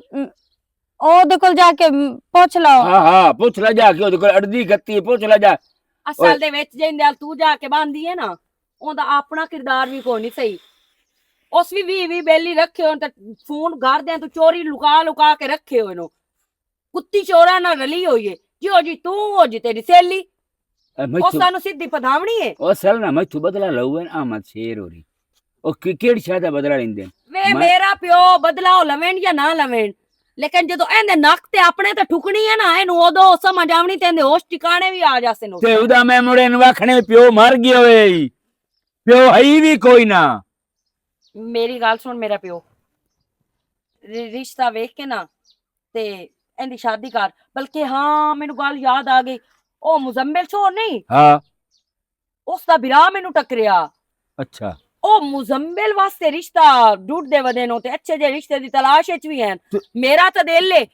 ਉਹਦੇ ਕੋਲ ਜਾ ਕੇ ਪੁੱਛ ਲਓ। ਹਾਂ ਪੁੱਛ ਲੈ ਜਾ ਕੇ ਉਹਦੇ ਕੋਲ ਅੜਦੀ ਗੱਤੀ ਪੁੱਛ ਲੈ ਜਾ। ਅਸਲ ਦੇ ਵਿੱਚ ਜਿੰਦਿਆਲ ਤੂੰ ਜਾ ਕੇ ਬੰਦੀ ਹੈ ਨਾ, ਉਹਦਾ ਆਪਣਾ ਕਿਰਦਾਰ ਵੀ ਕੋਈ ਨਹੀਂ ਸਹੀ। ਉਸ ਵੀ 20 ਬੇਲੀ ਰੱਖੇ ਹੋਣ ਤੇ ਫੋਨ ਘਰਦਿਆਂ ਤੋਂ ਚੋਰੀ ਲੁਕਾ ਕੇ ਰੱਖੇ ਹੋਏ ਨੂੰ। ਕੁੱਤੀ ਚੋਰਾਂ ਨਾਲ ਰਲੀ ਹੋਈ ਏ, ਜਿਉ ਜੀ ਤੂੰ ਹੋ ਜੀ ਤੇਰੀ ਸਹੇਲੀ। ਉਹ ਸਾਨੂੰ ਸਿੱਧੀ ਪਧਾਵਣੀ ਏ। ਉਹ ਸਲ ਨਾ ਮੈਥੋਂ ਬਦਲਾ ਲਊ ਆਮਦ ਸ਼ੇਰ ਹੋਰੀ। ਉਹ ਕਿਹੜੀ ਸ਼ਾਇਦ ਦਾ ਬਦਲਾ ਲੈਂਦੇ ਵੇ ਮੇਰਾ ਪਿਓ ਬਦਲਾਓ ਲਵੇਣ ਜਾਂ ਨਾ ਲਵੇਣ, ਲੇਕਿਨ ਜਦੋਂ ਇਹਦੇ ਨੱਕ ਤੇ ਆਪਣੇ ਤੇ ਠੁਕਣੀ ਹੈ ਨਾ, ਇਹਨੂੰ ਉਦੋਂ ਸਮਝ ਆਵਣੀ ਤੇ ਇਹਦੇ ਹੋਸ਼ ਟਿਕਾਣੇ ਵੀ ਆ ਜਾਸੇ ਨੂੰ। ਤੇ ਉਹਦਾ ਮੈਂ ਮੁੜੇ ਨੂੰ ਆਖਣੇ ਪਿਓ ਮਰ ਗਿਆ ਓਏ, ਪਿਓ ਹੈ ਵੀ ਕੋਈ ਨਾ। ਮੇਰੀ ਗੱਲ ਸੁਣ, ਮੇਰਾ ਪਿਓ ਰਿਸ਼ਤਾ ਵੇਖ ਕੇ ਨਾ ਤੇ ਇਹਦੀ ਸ਼ਾਦੀ ਕਰ। ਬਲਕਿ ਹਾਂ ਮੈਨੂੰ ਗੱਲ ਯਾਦ ਆ ਗਈ, ਉਹ ਮੁਜ਼ੰਮਿਲ ਛੋਰ ਨਹੀਂ, ਹਾਂ ਉਸ ਦਾ ਵਿਰਾਹ ਮੈਨੂੰ ਟੱਕਰਿਆ। ਅੱਛਾ ਉਹ ਮੁਜ਼ੰਮਿਲ ਵਾਸਤੇ ਰਿਸ਼ਤਾ ਢੂੰਡਦੇ ਵਦੇ ਨੂੰ ਤੇ ਅੱਛੇ ਜਿਹੇ ਰਿਸ਼ਤੇ ਦੀ ਤਲਾਸ਼ ਵਿੱਚ ਵੀ ਹਨ। ਮੇਰਾ ਤਾਂ ਦਿਲ ਏ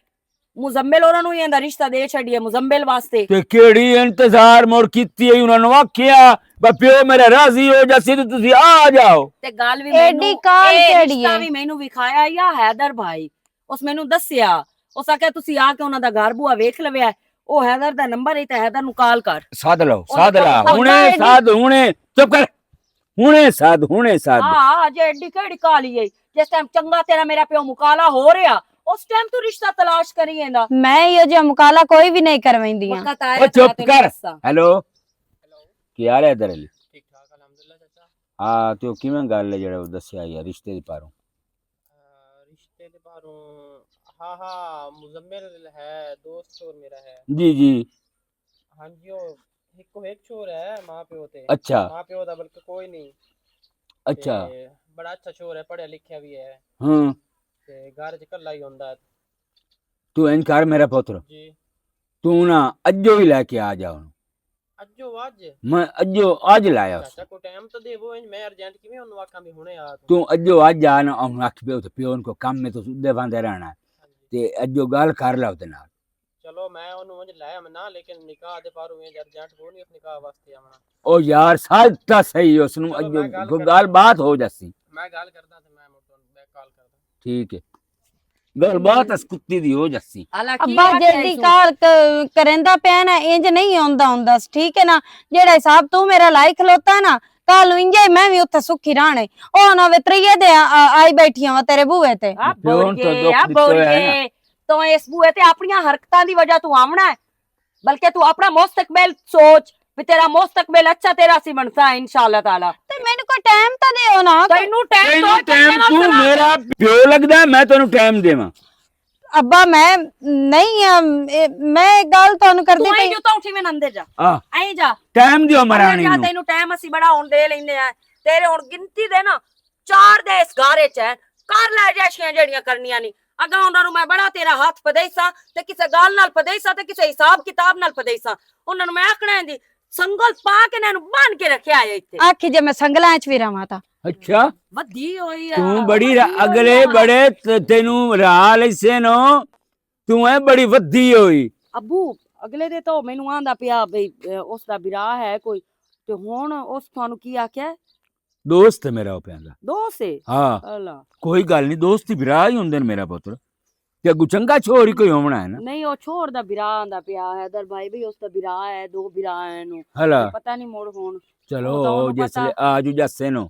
ਮੁਜ਼ੰਮਿਲ ਉਹਨਾਂ ਨੂੰ ਹੀ ਇਹਦਾ ਰਿਸ਼ਤਾ ਦੇ ਛੱਡੀਏ ਮੁਜ਼ੰਮਿਲ ਵਾਸਤੇ। ਤੇ ਕਿਹੜੀ ਇੰਤਜ਼ਾਰ ਮੋੜ ਕੀਤੀ ਹੈ ਉਹਨਾਂ ਨੂੰ ਆਖਿਆ ਬਾ ਪਿਓ ਮੇਰਾ ਰਾਜ਼ੀ ਹੋ ਜਾ ਸਿੱਧ ਤੁਸੀਂ ਆ ਜਾਓ। ਤੇ ਗੱਲ ਵੀ ਐਡੀ ਕਾਲ ਕਿਹੜੀ ਰਿਸ਼ਤਾ ਹੈ? ਵੀ ਮੈਨੂੰ ਵਿਖਾਇਆ ਜਾਂ ਹੈਦਰ ਭਾਈ, ਉਸ ਮੈਨੂੰ ਦੱਸਿਆ। ਉਸ ਆਖਿਆ ਤੁਸੀਂ ਆ ਕੇ ਉਹਨਾਂ ਦਾ ਘਰ ਬੂਆ ਵੇਖ ਲਵਿਆ, ਉਹ ਹੈਦਰ ਦਾ ਨੰਬਰ ਹੈ ਤੇ ਹੈਦਰ ਨੂੰ ਕਾਲ ਕਰ। ਸਾਧ ਲਓ ਉਹਨੇ ਸਾਧ ਲਾ ਤਾਂ ਹੁਣੇ ਸਾਧ ਹੁਣੇ ਚੁੱਪ ਕਰ ਹੁਣੇ ਸਾਧ ਹਾਂ ਅਜੇ ਐਡੀ ਕਿਹੜੀ ਕਾਲੀ ਹੈ? ਜਿਸ ਟਾਈਮ ਚੰਗਾ ਤੇਰਾ ਮੇਰਾ ਪਿਓ ਮੁਕਾਲਾ ਹੋ ਰਿਹਾ ਉਸ ਟਾਈਮ ਤੂੰ ਰਿਸ਼ਤਾ ਤਲਾਸ਼ ਕਰੀ ਜਾਂਦਾ। ਮੈਂ ਇਹੋ ਜਿਹਾ ਮੁਕਾਲਾ ਕੋਈ ਵੀ ਨਹੀਂ ਕਰਵਾਉਂਦੀ ਆ। ਉਹ ਚੁੱਪ ਕਰ। ਹੈਲੋ ਕੀ ਹਾਲ ਹੈ ਇਧਰ ਅਲੀ? ठीक ठाक अलहमदुलिल्लाह चाचा। ਹਾਂ ਤੇ ਉਹ ਕਿਵੇਂ ਗੱਲ ਹੈ ਜਿਹੜਾ ਉਹ ਦੱਸਿਆ ਯਾਰ ਰਿਸ਼ਤੇ ਦੀ ਪਾਰੋਂ? रिश्ते के बारों हाँ हाँ मुजम्मिल है दोस्त चोर मेरा है। जी जी हाँ जी वो एक को एक चोर है माँ प्यो ते। अच्छा माँ प्यो दा बल्कि कोई नहीं। अच्छा ते बड़ा अच्छा चोर है, पढ़िया लिखिया भी है हाँ ते घर च कल्ला ही होंदा है। तू इंज कर मेरा पुत्र जी तू ना अज्जो ही लेके आ जा ਉਹਨੂੰ। अज्जो आज मैं अज्जो आज लाया उस चाचा को टाइम तो दे वो मैं अर्जेंट किवें ओनु आखां भी हुणे आ तू अज्जो आज जा ना ਉਹਨੂੰ ਆਖ ਪਿਓ ਤੇ ਪਿਓ ਨੂੰ ਕੰਮ में तो सुद्धे वांदे रहना है ते अज्जो ਗੱਲ कर ला ਉਹਦੇ ਨਾਲ। चलो मैं ओनु मुझे लाया मैं ना, लेकिन निकाह दे पारू में अर्जेंट को नहीं निकाह वास्ते आना। ओ यार साथ ਤਾਂ ਸਹੀ ਉਸ ਨੂੰ चलो, मैं अज्जो गल ਗੱਲ बात हो जासी। मैं गल करदा ते मैं मुड़ बैक कॉल करदा। ठीक है ਗੱਲ ਬਾਤ ਅਸ ਕੁੱਤੀ ਦੀ ਹੋ ਜਾਸੀ। ਅੱਬਾ ਜਲਦੀ ਕਾਲ ਕਰੇਂਦਾ ਪਿਆ ਨਾ, ਇੰਜ ਨਹੀਂ ਆਉਂਦਾ ਹੁੰਦਾ। ਠੀਕ ਹੈ ਨਾ, ਜਿਹੜਾ ਹਿਸਾਬ ਤੂੰ ਮੇਰਾ ਲਾਇਕ ਖਲੋਤਾ ਨਾ, ਕੱਲ ਨੂੰ ਇੰਜੇ ਮੈਂ ਵੀ ਉੱਥੇ ਸੁੱਖੀ ਰਾਣੇ। ਉਹ ਨਾ ਵਿਤਰੀਏ ਦੇ ਆਈ ਬੈਠੀਆਂ ਵਾ ਤੇਰੇ ਬੂਹੇ ਤੇ। तो इस बुए ते अपनी हरकतां दी वजह तू आमना है, बल्कि तू अपना मुस्तकबिल सोच भी तेरा मुस्तकबिल अच्छा तेरा सी बनता है इंशाअल्लाह ताला। ਤੇ ਮੈਨੂੰ ਕੋਈ ਟਾਈਮ ਤਾਂ ਦਿਓ ਨਾ। तैनू टाइम ਟਾਈਮ ਤੂੰ ਮੇਰਾ ਪਿਓ ਲੱਗਦਾ ਮੈਂ ਤੈਨੂੰ ਟਾਈਮ ਦੇਵਾਂ। ਅੱਬਾ ਮੈਂ ਨਹੀਂ ਮੈਂ ਗੱਲ ਤੁਹਾਨੂੰ ਕਰਦੀ तू ਪਈ। आई जो तो उठी में अंदर जा ਆ आई जा ਟਾਈਮ ਦਿਓ ਮਰਾਣੀ जा ਨੂੰ। तैनू टाइम ਅਸੀਂ बड़ा हुन दे लेंदे आ। तेरे हुन गिनती दे ना 4 ਦੇ ਇਸ ਘਾਰੇ ਚ ਹੈ, ਕਰ ਲੈ ਜੈਸ਼ੀਆਂ ਜਿਹੜੀਆਂ ਕਰਨੀਆਂ ਨਹੀਂ। ਅਗਾ ਉਹਨਾਂ ਨੂੰ ਮੈਂ ਬੜਾ ਤੇਰਾ ਹੱਥ ਪਦੇਸਾ ਤੇ ਕਿਸੇ ਗੱਲ ਨਾਲ ਪਦੇਸਾ ਤੇ ਕਿਸੇ ਹਿਸਾਬ ਕਿਤਾਬ ਨਾਲ ਪਦੇਸਾ। ਉਹਨਾਂ ਨੂੰ ਮੈਂ ਆਖਣਾ ਹੈ ਦੀ ਸੰਗਲ ਪਾ ਕੇ ਇਹਨਾਂ ਨੂੰ ਬੰਨ ਕੇ ਰੱਖਿਆ ਹੈ ਇੱਥੇ। ਆਖੀ ਜੇ ਮੈਂ ਸੰਗਲਾਂ ਚ ਵੀ ਰਵਾਂ ਤਾਂ। ਅੱਛਾ ਵੱਧੀ ਹੋਈ ਆ ਤੂੰ ਬੜੀ ਵੱਧੀ ਹੋਈ ਅਗਲੇ ਆ। ਬੜੇ ਤੈਨੂੰ ਰਾਹ ਲੈਸੇ ਨੋ ਤੂੰ ਐ ਬੜੀ ਵੱਧੀ ਹੋਈ। ਅੱਬੂ ਅਗਲੇ ਦੇ ਤਾਂ ਮੈਨੂੰ ਆਂਦਾ ਪਿਆ ਬਈ ਉਸ ਦਾ ਵਿਰਾਹ ਹੈ ਕੋਈ, ਤੇ ਹੁਣ ਉਸ ਤੁਹਾਨੂੰ ਕੀ ਆਖਿਆ? ਦੋਸਤ ਹੈ ਮੇਰਾ ਉਹ ਪਿਆਂਦਾ। ਦੋਸਤ ਹੈ? ਹਾਂ ਅੱਲਾ ਕੋਈ ਗੱਲ ਨਹੀਂ ਦੋਸਤੀ ਵਿਰਾਹ ਹੀ ਹੁੰਦੇ ਨੇ ਮੇਰਾ ਪੁੱਤਰ। ਤੇ ਅੱਗੂ ਚੰਗਾ ਛੋੜ ਹੀ ਕੋਈ ਹੋਣਾ ਹੈ ਨਾ। ਨਹੀਂ ਉਹ ਛੋੜ ਦਾ ਵਿਰਾਹ ਆਂਦਾ ਪਿਆ ਹੈਦਰ ਭਾਈ ਬਈ ਉਸ ਦਾ ਵਿਰਾਹ ਹੈ, 2 ਵਿਰਾਹ ਹੈ ਨੂੰ ਹਲਾ ਪਤਾ ਨਹੀਂ ਮੋੜ ਹੁਣ। ਚਲੋ ਉਹ ਤਾਂ ਉਹਨੂੰ ਜਿਸ ਪਤਾ। ਆਜੂ ਜੱਸੇ ਨੂੰ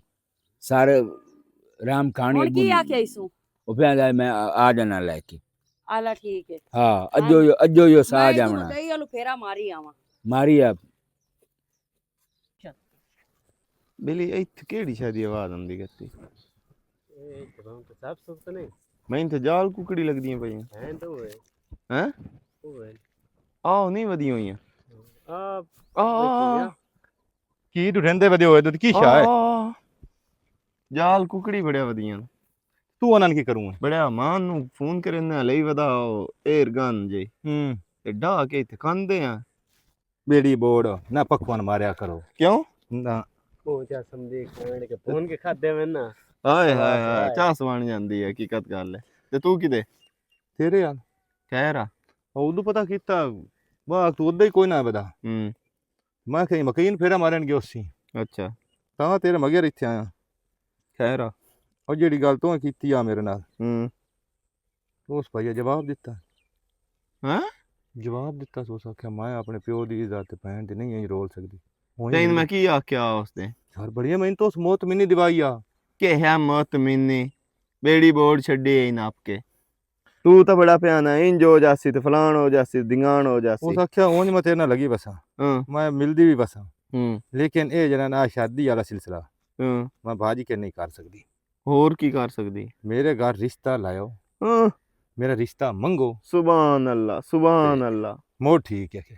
ਸਾਰੇ ਰਾਮ ਕਹਾਣੀ ਹੁਣ ਕੀ ਆਖਿਆ ਇਸੂ? ਉਹ ਪਿਆਂਦਾ ਮੈਂ ਆ ਜਾਣਾ ਲੈ ਕੇ। ਆਲਾ ਠੀਕ ਹੈ। ਹਾਂ ਅੱਜੋ ਜੋ ਸਾ ਮੈਂ ਜਾਵਣਾ ਇਹਨੂੰ ਕਹੀ ਉਹਨੂੰ ਫੇਰਾ ਮਾਰੀ ਆਵਾਂ। ਮਾਰੀ ਆ ਬਿਲੀ ਇੱਥੇ ਕਿਹੜੀ ਸ਼ਾਦੀ ਆਵਾਜ਼ ਆਉਂਦੀ ਗੱਤੀ? ए तमाम तो सब सुख तो नहीं ਮੈਨੂੰ ਤੇ ਜਾਲ ਕੁਕੜੀ ਲੱਗਦੀਆਂ ਪਈਆਂ। हैं तो है ਹੈ वो है ਆਹ ਨਹੀਂ ਵਧੀਆਂ ਹੋਈਆਂ। आ ਆ ਕੀ ਤੂੰ ਰਹਿੰਦੇ ਵਧੇ ਹੋਏ ਤੇ ਕੀ ਸ਼ਾ ਹੈ? ਜਾਲ ਕੁਕੜੀ ਬੜਿਆ ਵਧੀਆਂ। ਤੂੰ ਉਹਨਾਂ ਨੂੰ ਕੀ ਕਰੂੰਗਾ? ਬੜਿਆ ਮਾਂ ਨੂੰ ਫੋਨ ਕਰਨ ਨਾਲ ਲਈ ਵਧਾਓ ਏਰ ਗਨ ਜੇ ਤੇ ਢਾ ਕੇ ਇੱਥੇ ਖਾਂਦੇ ਆ ਬੇੜੀ ਬੋੜ ਨਾ ਪਕਵਾਨ ਮਾਰਿਆ ਕਰੋ। ਕਿਉਂ ਨਾ पहुंचा समझे खाने के फोन के खाते में ना ਹਾਏ ਹਾਏ ਹਾਏ ਚਾਸ ਬਣ ਜਾਂਦੀ ਹੈ, ਹਕੀਕਤ ਗੱਲ ਹੈ। ਤੇ ਤੂੰ ਕਿਤੇ ਤੇਰੇ ਯਾਰ ਕਹਿ ਰਾ ਉਦੋਂ ਪਤਾ ਕੀਤਾ ਵਾਹ ਤੂੰ ਉਦਾਂ ਹੀ ਕੋਈ ਨਾ ਬਦਾ ਮੈਂ ਕਹੀ ਮਕੀਨ ਫੇਰਾ ਮਾਰਨ ਗਿਆ ਸੀ ਅੱਛਾ ਤਾਂ ਤੇਰੇ ਮਗਰ ਇੱਥੇ ਆਇਆ। ਖੈਰ ਆ ਉਹ ਜਿਹੜੀ ਗੱਲ ਤੂੰ ਕੀਤੀ ਆ ਮੇਰੇ ਨਾਲ ਉਸ ਭਾਈਆ ਜਵਾਬ ਦਿੱਤਾ। ਹੈਂ? ਜਵਾਬ ਦਿੱਤਾ ਸੋ ਆਖਿਆ ਮੈਂ ਆਪਣੇ ਪਿਓ ਦੀ ਇੱਜ਼ਤ ਤੇ ਭੈਣ ਦੀ ਨਹੀਂ ਇੰਜ ਰੋਲ ਸਕਦੀ। ਤੈਨੂੰ ਮੈਂ ਕੀ ਆਖਿਆ ਉਸਦੇ ਯਾਰ ਬੜੀਆ ਮੈਨੂੰ ਤਾਂ ਉਸ ਮੌਤ ਮੈਨੇ ਦਿਵਾਈ ਆ। ਕਿ ਹੈ ਮਤ ਮਿੰਨੀ ਬੇੜੀ ਬੋੜ ਛੱਡੀ ਐ ਨਾਪ ਕੇ ਤੂੰ ਤਾਂ ਬੜਾ ਪਿਆਨਾ ਇੰਜ ਹੋ ਜਾਸੀ ਤੇ ਫਲਾਣ ਹੋ ਜਾਸੀ ਦਿੰਗਾਣ ਹੋ ਜਾਸੀ। ਉਸ ਆਖਿਆ ਉਂਝ ਮੈਂ ਤੇਰੇ ਨਾਲ ਲੱਗੀ ਬਸਾਂ ਹਾਂ ਮੈਂ ਮਿਲਦੀ ਵੀ ਬਸਾਂ ਹੂੰ ਲੇਕਿਨ ਇਹ ਜਿਹੜਾ ਨਾ ਸ਼ਾਦੀ ਵਾਲਾ ਸਿਲਸਿਲਾ ਹਾਂ ਮੈਂ ਬਾਜੀ ਕੇ ਨਹੀਂ ਕਰ ਸਕਦੀ। ਹੋਰ ਕੀ ਕਰ ਸਕਦੀ ਮੇਰੇ ਘਰ ਰਿਸ਼ਤਾ ਲਾਇਓ ਹਾਂ ਮੇਰਾ ਰਿਸ਼ਤਾ ਮੰਗੋ ਸੁਭਾਨ ਅੱਲਾ ਸੁਭਾਨ ਅੱਲਾ। ਮੋ ਠੀਕ ਹੈ ਕਿ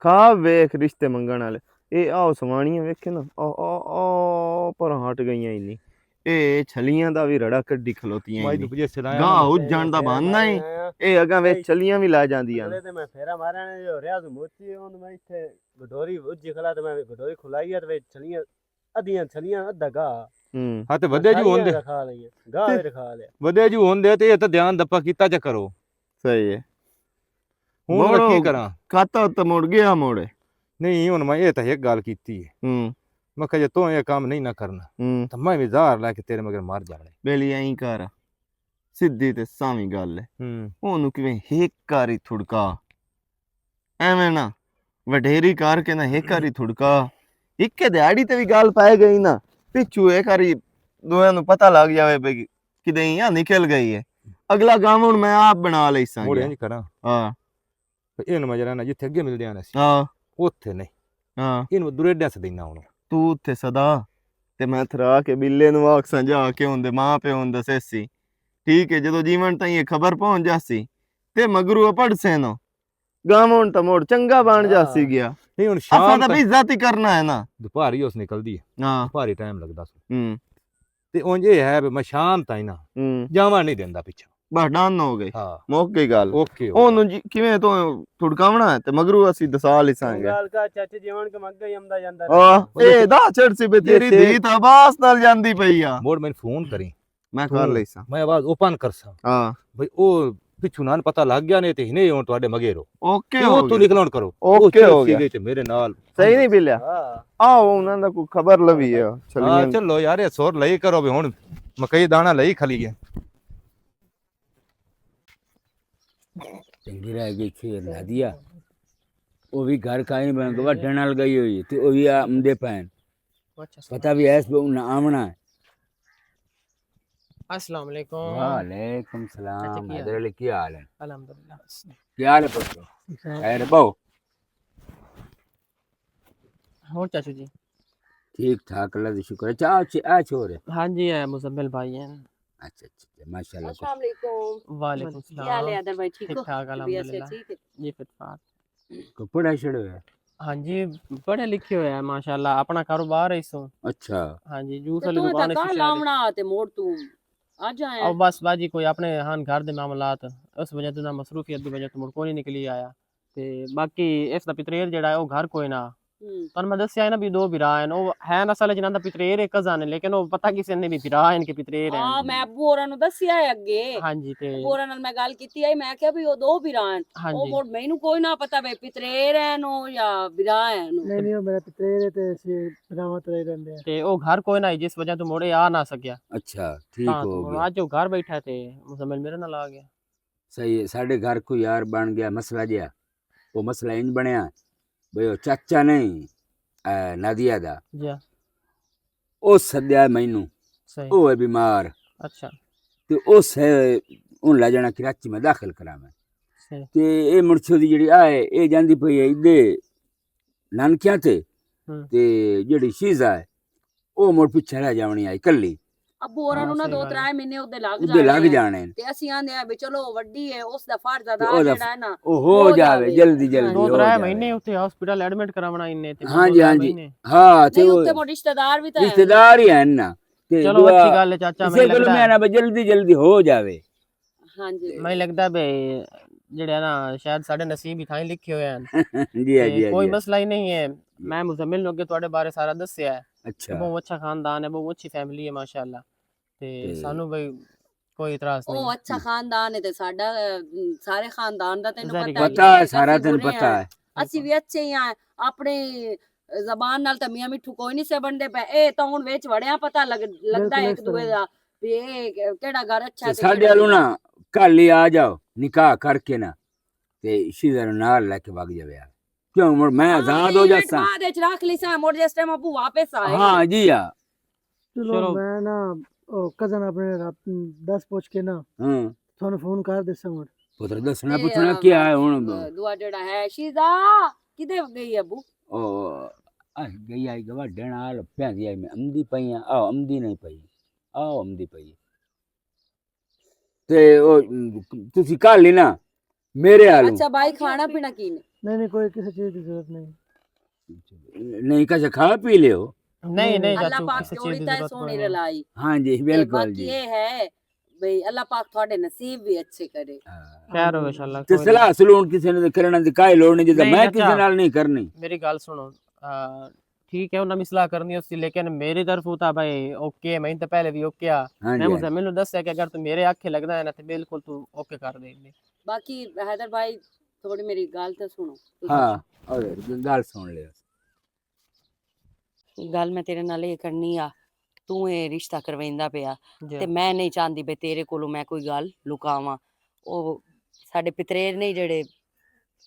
ਖਾ ਵੇਖ ਰਿਸ਼ਤੇ ਮੰਗਣ ਵਾਲੇ ਇਹ ਆਓ ਸਵਾਣੀਆਂ ਵੇਖੇ ਨਾ ਆ ਪਰ ਹਟ ਗਈਆਂ ਹੀ ਨਹੀਂ ਇਹ ਛਲੀਆਂ ਦਾ ਵੀ ਰੜਾ ਕੱਢੀ ਖਲੋਤੀਆਂ ਮੈਂ ਹੀ ਦੁਪਜੇ ਸਿਲਾਇਆ ਗਾਂ ਉੱਜਣ ਦਾ ਬਹਾਨਾ ਹੀ ਇਹ ਅਗਾਂ ਵੇ ਛਲੀਆਂ ਵੀ ਲਾ ਜਾਂਦੀਆਂ ਨੇ। ਤੇ ਮੈਂ ਫੇਰਾ ਮਾਰਿਆ ਨੇ ਜੋ ਰਿਆ ਤੋਂ ਮੋਤੀ ਉਹਨੂੰ ਮੈਂ ਇੱਥੇ ਗਡੋਰੀ ਉੱਜੀ ਖਲਾ ਤੇ ਮੈਂ ਗਡੋਰੀ ਖੁਲਾਈ ਆ ਤੇ ਛਲੀਆਂ ਅੱਧੀਆਂ ਛਲੀਆਂ ਅੱਧਾ ਗਾ ਹੂੰ ਹਾਂ ਤੇ ਵਧੇ ਜੂ ਹੁੰਦੇ ਰਖਾ ਲਈਆਂ ਗਾ ਵੀ ਰਖਾ ਲਿਆ ਵਧੇ ਜੂ ਹੁੰਦੇ ਤੇ ਇਹ ਤਾਂ ਧਿਆਨ ਦੱਪਾ ਕੀਤਾ ਚ ਕਰੋ। ਸਹੀ ਹੈ ਹੁਣ ਮੈਂ ਕੀ ਕਰਾਂ ਖਾਤਾ ਤਾਂ ਮੁੜ ਗਿਆ ਮੋੜੇ ਨਹੀਂ ਹੁਣ ਮੈਂ ਇਹ ਤਾਂ ਇੱਕ ਗੱਲ ਕੀਤੀ ਹੈ ਹੂੰ ਮੈਂ ਕਿਹਾ ਜੇ ਤੂੰ ਇਹ ਕੰਮ ਨਹੀਂ ਨਾ ਕਰਨਾ ਹੂੰ ਤਾਂ ਮੈਂ ਵੀ ਜ਼ਾਹਰ ਲੈ ਕੇ ਤੇਰੇ ਮਗਰ ਮਾਰ ਜਾਣਾ। ਬੇਲੀ ਐਂ ਕਰ ਸਿੱਧੀ ਤੇ ਸਾਵੀਂ ਗੱਲ ਹੈ ਉਹਨੂੰ ਕਿਵੇਂ ਹੇਕਾਰੀ ਥੁੜਕਾ ਐਵੇਂ ਨਾ ਵਡੇਰੀ ਕਰਕੇ ਨਾ ਹੇਕਾਰੀ ਥੁੜਕਾ ਇੱਕੇ ਦਿਹਾੜੀ ਤੇ ਵੀ ਗੱਲ ਪੈ ਗਈ ਨਾ ਪਿੱਛੂ ਇਹ ਕਰੀ ਦੋਹਾਂ ਨੂੰ ਪਤਾ ਲੱਗ ਜਾਵੇ ਬਈ ਕਿਤੇ ਆ ਨਿਕਲ ਗਈ ਹੈ ਅਗਲਾ ਕੰਮ ਹੁਣ ਮੈਂ ਆਪ ਬਣਾ ਲਈ ਸਾਂ ਮੋੜੇ ਇੰਜ ਕਰਾਂ ਹਾਂ ਇਹਨੂੰ ਮੈਂ ਜਰਾ ਨਾ ਜਿੱਥੇ ਅੱਗੇ ਮਿਲਦੇ ਆਣਾ ਸੀ ਹਾਂ ਉੱਥੇ ਨਹੀਂ ਹਾਂ ਇਹਨੂੰ ਦੁਰੇਡਿਆਂ ਸੇ ਦੇਣਾ ਹੁਣ ਤੂੰ ਉੱਥੇ ਸਦਾ ਤੇ ਮੈਂ ਥਰਾ ਕੇ ਬਿੱਲੇ ਨੂੰ ਆਖਸਾਂ ਜਾ ਕੇ ਹੁੰਦੇ ਮਾਂ ਪਿਓ ਹੁੰਦਾ ਸੈਸੀ ਠੀਕ ਹੈ ਜਦੋਂ ਜੀਵਨ ਤਾਈਂ ਇਹ ਖਬਰ ਪਹੁੰਚ ਜਾਸੀ ਤੇ ਮਗਰੂ ਪੜ ਸੈਨੋ ਗਾਵਣ ਤਾਂ ਮੋੜ ਚੰਗਾ ਬਣ ਜਾਸੀ ਗਿਆ ਨਹੀਂ ਹੁਣ ਅਸਾਂ ਸ਼ਾਮ ਤਾਂ ਤੱਕ ਵੀ ਇੱਜ਼ਤ ਹੀ ਕਰਨਾ ਹੈ ਨਾ ਦੁਪਹਿਰੀ ਉਸ ਨਿਕਲਦੀ ਹੈ ਹਾਂ ਦੁਪਹਿਰੀ ਟਾਈਮ ਲੱਗਦਾ ਸੀ ਹੂੰ ਤੇ ਉਂਝ ਇਹ ਹੈ ਵੀ ਮੈਂ ਸ਼ਾਮ ਤਾਈਂ ਨਾ ਹੂੰ ਜਾਵਾਂ ਨਹੀਂ ਦਿੰਦਾ ਪਿੱਛੇ। ਬਸ ਡਨ ਹੋ ਗਏ ਹਾਂ ਮੁੱਕ ਗਈ ਗੱਲ ਓਕੇ ਉਹਨੂੰ ਕਿਵੇਂ ਤੋਂ ਥੁੜਕਾਵਣਾ ਹੈ ਤੇ ਮਗਰੂ ਅਸੀਂ ਦਸਾ ਲਿਸਾਂਗੇ ਗੱਲ ਕਾ ਚਾਚੇ ਜੀਵਨ ਕੇ ਮੰਗਾ ਹੀ ਆਮਦਾ ਜਾਂਦਾ ਆ ਇਹ ਦਾ ਚੜਸੀ ਬੇ ਤੇਰੀ ਜੈਸੇ- ਧੀ ਤਾਂ ਬਾਸ ਨਾਲ ਜਾਂਦੀ ਪਈ ਆ ਮੋੜ ਮੈਨੂੰ ਫੋਨ ਕਰੀ ਮੈਂ ਕਰ ਲਈਸਾਂ ਮੈਂ ਆਵਾਜ਼ ਓਪਨ ਕਰਸਾਂ ਹਾਂ ਬਈ ਉਹ ਪਿੱਛੂ ਨਾਲ ਪਤਾ ਲੱਗ ਗਿਆ ਨੇ ਤੇ ਇਹਨੇ ਹੁਣ ਤੁਹਾਡੇ ਮਗੇਰੋ ਓਕੇ ਉਹ ਹੋ ਤੋਂ ਗਿਆ ਨਿਕਲਣ ਕਰੋ ਓਕੇ ਹੋ ਗਿਆ ਤੇ ਮੇਰੇ ਨਾਲ ਸਹੀ ਨਹੀਂ ਬਿਲਿਆ ਹਾਂ ਆਓ ਉਹਨਾਂ ਦਾ ਕੋਈ ਖਬਰ ਲਵੀ ਆ ਹਾਂ ਚਲੀਆਂ ਚਲੋ ਯਾਰ ਇਹ ਸੋਰ ਲਈ ਕਰੋ ਵੀ ਹੁਣ ਮਕਈ ਦਾਣਾ ਲਈ ਖਲੀ ਗਿਆ ਚੰਗੀ ਰਹਿ ਗਈ ਖੇਰ ਲਾ ਦਿਆ ਉਹ ਵੀ ਘਰ ਕਾਇ ਬਣ ਕੇ ਵੱਢਣ ਨਾਲ ਗਈ ਹੋਈ ਤੇ ਉਹ ਵੀ ਆਮਦੇ ਪੈਣ ਪਤਾ ਵੀ ਐਸ ਬੋ ਨਾ ਆਮਣਾ अस्सलाम वालेकुम वालेकुम सलाम हैदर अली क्या हाल है अल्हम्दुलिल्लाह क्या हाल है पुत्र खैर बहु हो चाचू जी ठीक ठाक अल्लाह दा शुक्र है आ छोरे हाँ जी है मुजम्मिल भाई हैं अच्छा अच्छा माशाल्लाह अस्सलाम वालेकुम वालेकुम क्या हाल है सलाम अदर भाई ठीक ठीक हो ठाक तबीयत से अल्हम्दुलिल्लाह ठीक है जी फिटफाट को पढ़ा छड़ो है हाँ जी पढ़े लिखे हुए हैं माशाल्लाह अपना कारोबार है इसो अच्छा हाँ जी जूस ते वाली तू दुकान ता है लावना ते मोड़ तू आज आया अब बस बाजी कोई अपने हान घर दे मामलात उस वजह तो ना मसरूफियत दी वजह तो मुड़ कोई नहीं निकली आया ते बाकी इस दा पितरेर जेड़ा है वो घर कोई ना पर मैं दस्या है ना भी दो बिरा हैं वो है असल जिन्हां दा पितरेर एक कज़न है लेकिन वो पता किसी ने भी बिरा हैं इनके पितरेर हां हैं मैं अब्बू होरां नु दस्सिया है अगे हाँ जी ते अब्बू होरां नाल मैं गल कीती है मैं क्या भी वो दो बिरा हैं हाँ ओ जी मोड़ मैनू कोई ना पता वे पितरेर हैं नो या बिरा हैं नो नहीं वो मेरा पितरेर ते सी बरामत रह रहे हैं ते वो घर कोई ना जिस वजह तो मोड़े आ ना सकिया अच्छा ठीक हाँ हो तो गया आज जो घर बैठा है ते मुजम्मिल मेरे नाल आ गया सही है साढ़े घर को यार बन गया मसला जिया वो मसला इंज बनया भाई वो चाचा नहीं नादिया दा जी ਉਹ ਸੱਦਿਆ ਮੈਨੂੰ सही ਉਹ ਹੈ ਬਿਮਾਰ अच्छा ਤੇ ਉਸ ਉਹਨੂੰ ਲੈ ਜਾਣਾ ਕਰਾਚੀ ਮੈਂ ਦਾਖਲ ਕਰਾਵਾਂ सही ਤੇ ਇਹ ਮੁਰਸ਼ਦ ਦੀ ਜਿਹੜੀ ਆਏ ਇਹ ਜਾਂਦੀ ਪਈ ਹੈ ਇਹਦੇ ਨਾਨਕਿਆਂ ਤੇ ਹੂੰ। ਤੇ ਜਿਹੜੀ ਸ਼ੀਜ਼ਾ ਹੈ ਉਹ ਮੁੜ ਪਿੱਛੇ ਰਹਿ ਜਾਵਣੀ ਆਈ ਕੱਲੀ अब्बू होरां नु ना सही दो गल त्रै महीने ओदे लग ਉਹਦੇ ਲੱਗ जाने ਜਾਣੇ ते ਅਸੀਂ आंदे आ भी चलो वड्डी है उस दा फर्ज अदा ਉਹਦਾ जेड़ा है ना ਉਹ ਹੋ ਹੋ ਜਾਵੇ ਜਾਵੇ। ਜਲਦੀ ਜਲਦੀ दो ਹੋ त्रै ਜਾਵੇ। महीने उत्थे हॉस्पिटल एडमिट करावना इन्ने ते हाँ दो जी, त्रै हाँ जी। महीने। ਹਾਂ ਤੇ नहीं ਉਹ उत्ते मोर रिश्तेदार भी तो है ਰਿਸ਼ਤੇਦਾਰ ਹੀ ਹਨ ਨਾ ਤੇ चलो दुआ- अच्छी गल है चाचा इसे मैं गलो लगता में ना जल्दी जल्दी हो जावे हां जी मैं लगता है जेड़े है ना शायद साडे नसीब ही थाई लिखे हुए हैं जी हाँ जी ते हाँ कोई जी हाँ। मसला ही नहीं है मैं मुजम्मिल नु अगे ਤੁਹਾਡੇ बारे सारा दस्या है अच्छा बहुत अच्छा खानदान है बहुत अच्छी फैमिली है माशाल्लाह ते ते- सानू भाई कोई इतराज ओ नहीं अच्छा खानदान है ते साडा सारे खानदान दा तैनू ज़ाहिर पता गल पता है कि सारा असीं दिन बुरे पता हैं। है ਅਸੀਂ ਵੀ ਅੱਛੇ ਹੀ ਆ ਆਪਣੇ ਜ਼ਬਾਨ ਨਾਲ ਤਾਂ ਮੀਆਂ ਮਿੱਠੂ ਕੋਈ ਨਹੀਂ ਸੇ ਬਣਦੇ ਪਏ, ਇਹ ਤਾਂ ਹੁਣ ਵਿੱਚ ਵੜਿਆ ਪਤਾ ਲੱਗਦਾ ਬਿਲਕੁਲ ਇੱਕ ਇਸ ਦੂਏ ਤਰ੍ਹਾਂ। ਦਾ ਵੀ ਇਹ ਕਿਹੜਾ ਘਰ ਅੱਛਾ ਤੇ ਤੇ ਸਾਡੇ ਕਿਹੜਾ ਵੱਲੋਂ ਨਹੀਂ। ਨਾ ਕੱਲ ਹੀ ਆ ਜਾਓ ਨਿਕਾਹ ਕਰਕੇ ਨਾ ਤੇ ਸ਼ੀਜ਼ਾ ਨੂੰ ਨਾਲ ਲੈ ਕੇ ਵਗ ਜਾਵੇ ਯਾਰ। ਕਿਉਂ ਮੁੜ ਮੈਂ ਆਜ਼ਾਦ ਹੋ ਜਾਸਾਂ। ਬਾਅਦ ਵਿੱਚ ਰੱਖ ਲਈ ਸਾਂ ਮੁੜ ਜਿਸ ਟਾਈਮ ਆਪੂ ਵਾਪਸ ਆਏ ਹਾਂ ਜੀ ਆ ਚਲੋ ਚਲੋ। ਮੈਂ ਨਾ ਉਹ ਕਜ਼ਨ ਆਪਣੇ ਦੱਸ ਪੁੱਛ ਕੇ ਨਾ ਹਾਂ ਤੁਹਾਨੂੰ ਫੋਨ ਕਰ ਦੇਸਾਂ ਹੁਣ। ਪੁੱਤਰ ਦੱਸਣਾ ਤੇ, ਪੁੱਛਣਾ ਕੀ ਹੈ ਹੁਣ ਦੁਆ ਜਿਹੜਾ ਹੈ ਸ਼ੀਜ਼ਾ ਕਿਦੇ ਗਈ ਅਬੂ ਉਹ ਆ ਗਈ ਆਈ ਗਵਾਡੇ ਨਾਲ ਭੈਂਦੀ ਆਈ ਮੈਂ ਅੰਦੀ ਪਈ ਆ ਆ ਅੰਦੀ ਨਹੀਂ ਪਈ ਆ ਅੰਦੀ ਪਈ ਤੇ ਉਹ ਤੁਸੀਂ ਕੱਲ ਹੀ ਨਾ ਮੇਰੇ ਹਾਲ ਅੱਛਾ ਭਾਈ ਖਾਣਾ ਪੀਣਾ ਕੀ ਨੇ नहीं कोई किसी चीज की जरूरत नहीं। ਨਹੀਂ ਕਾ ਖਾ ਪੀ ਲਿਓ नहीं नहीं ਅੱਲਾਹ चाचू ਪਾਕ किसी ਜੋੜੀ चीज की ਤਾਂ जरूरत ਸੋਹਣੀ नहीं। ਰਲਾਈ ਹਾਂਜੀ ਤੇ ਬਿਲਕੁਲ ਬਾਕੀ ਜੀ ਇਹ ਹੈ ਬਈ ਅੱਲਾਹ ਪਾਕ ਤੁਹਾਡੇ ਨਸੀਬ ਵੀ ਅੱਛੇ ਕਰੇ ਹਾਂ। खैर हो इंशाल्लाह। ਤੇ कोई नहीं। ਸਲਾਹ ਸਲੂਨ ਕਿਸੇ ਨੇ ਕਰਨਾ ਦੀ ਕਾਈ ਲੋੜ ਨਹੀਂ ਜਿੱਦਾਂ ਨਹੀਂ ਮੈਂ ਚਾਚਾ। ਕਿਸੇ ਨਾਲ ਨਹੀਂ ਕਰਨੀ मेरी गल सुनो ठीक है उन्हें मिसला करनी उसकी, लेकिन मेरी तरफ था भाई ओके, मैं तो पहले भी ओके आ। मैं ਹਾਂਜੀ मुझे मैंने दस है कि अगर तू मेरे आखे लगना है ना तो बिल्कुल तू ओके कर दे। ਬਾਕੀ ਹੈਦਰ ਭਾਈ ਥੋੜੀ ਮੇਰੀ ਗੱਲ ਤਾਂ ਸੁਣੋ ਹਾਂ ਔਰ ਗੱਲ ਸੁਣ ਲਿਓ ਗੱਲ ਮੈਂ ਤੇਰੇ ਨਾਲ ਇਹ ਕਰਨੀ ਆ ਤੂੰ ਇਹ ਰਿਸ਼ਤਾ ਕਰਵਾయింਦਾ ਪਿਆ जी ਤੇ ਮੈਂ ਨਹੀਂ ਚਾਹੁੰਦੀ ਬਈ ਤੇਰੇ ਕੋਲੋਂ ਮੈਂ ਕੋਈ ਗੱਲ ਲੁਕਾਵਾਂ ਉਹ ਸਾਡੇ ਪਿਤਰੇਰ ਨੇ ਜਿਹੜੇ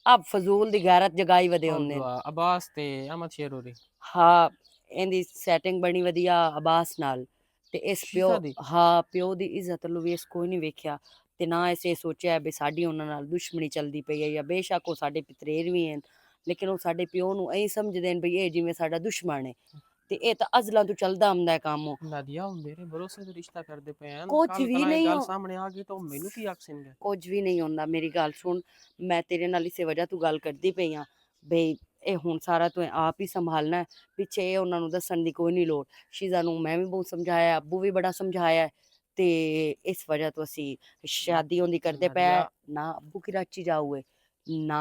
ਆਪ ਫਜ਼ੂਲ ਦੀ ਗੈਰਤ ਜਗਾਈ ਵਦੇ ਹੁੰਦੇ ਨੇ। अब्बास ते अहमद शेरूरी ਹਾਂ ਇਹਦੀ ਸੈਟਿੰਗ ਬਣੀ ਵਧੀਆ ਅਬਾਸ ਨਾਲ ਤੇ ਇਸ ਪਿਓ ਸ਼ੀਸ਼ਾ ਦੀ? ਹਾਂ ਪਿਓ ਦੀ ਇੱਜ਼ਤ ਨੂੰ ਵੀ ਇਸ ਕੋਈ ਨਹੀਂ ਵੇਖਿਆ ਤੇ ਨਾ ਇਸੇ ਸੋਚਿਆ ਵੀ ਸਾਡੀ ਉਹਨਾਂ ਨਾਲ ਦੁਸ਼ਮਣੀ ਚੱਲਦੀ ਪਈ ਹੈ ਜਾਂ ਬੇਸ਼ੱਕ ਉਹ ਸਾਡੇ ਪਿਤਰੇਰ ਵੀ ਹਨ ਲੇਕਿਨ ਉਹ ਸਾਡੇ ਪਿਓ ਨੂੰ ਐਂ ਸਮਝਦੇ ਨੇ ਵੀ ਇਹ ਜਿਵੇਂ ਸਾਡਾ ਦੁਸ਼ਮਣ ਹੈ ਤੇ ਇਹ ਤਾਂ ਅਜ਼ਲਾਂ ਤੋਂ ਚੱਲਦਾ ਹੁੰਦਾ ਹੈ ਕੰਮ नादिया मेरे भरोसे से रिश्ता कर दे पे हैं कुछ कल भी कल नहीं गल हो। सामने आ गई तो मैनू की आखसेंगे। ਕੁਝ ਵੀ ਨਹੀਂ ਹੁੰਦਾ ਮੇਰੀ ਗੱਲ ਸੁਣ ਮੈਂ ਤੇਰੇ ਨਾਲ ਇਸੇ ਵਜ੍ਹਾ ਤੋਂ ਗੱਲ ਕਰਦੀ ਪਈ ਆ ਬਈ ਇਹ ਹੁਣ ਸਾਰਾ ਤੂੰ ਆਪ ਹੀ ਸੰਭਾਲਣਾ ਹੈ ਪਿੱਛੇ ਇਹ ਉਹਨਾਂ ਨੂੰ ਦੱਸਣ ਦੀ ਕੋਈ ਨਹੀਂ ਲੋੜ ਸ਼ੀਜ਼ਾ ਨੂੰ ਮੈਂ ਵੀ ਬਹੁਤ ਸਮਝਾਇਆ ਅੱਬੂ ਵੀ ਬੜਾ ਸਮਝਾਇਆ ਤੇ ਇਸ ਵਜ੍ਹਾ ਤੋਂ ਅਸੀਂ ਸ਼ਾਦੀ ਉਹਦੀ ਕਰਦੇ ਪਏ ਆ। ਨਾ ਅੱਬੂ ਕੀ ਰਾਚੀ ਜਾਊਏ ਨਾ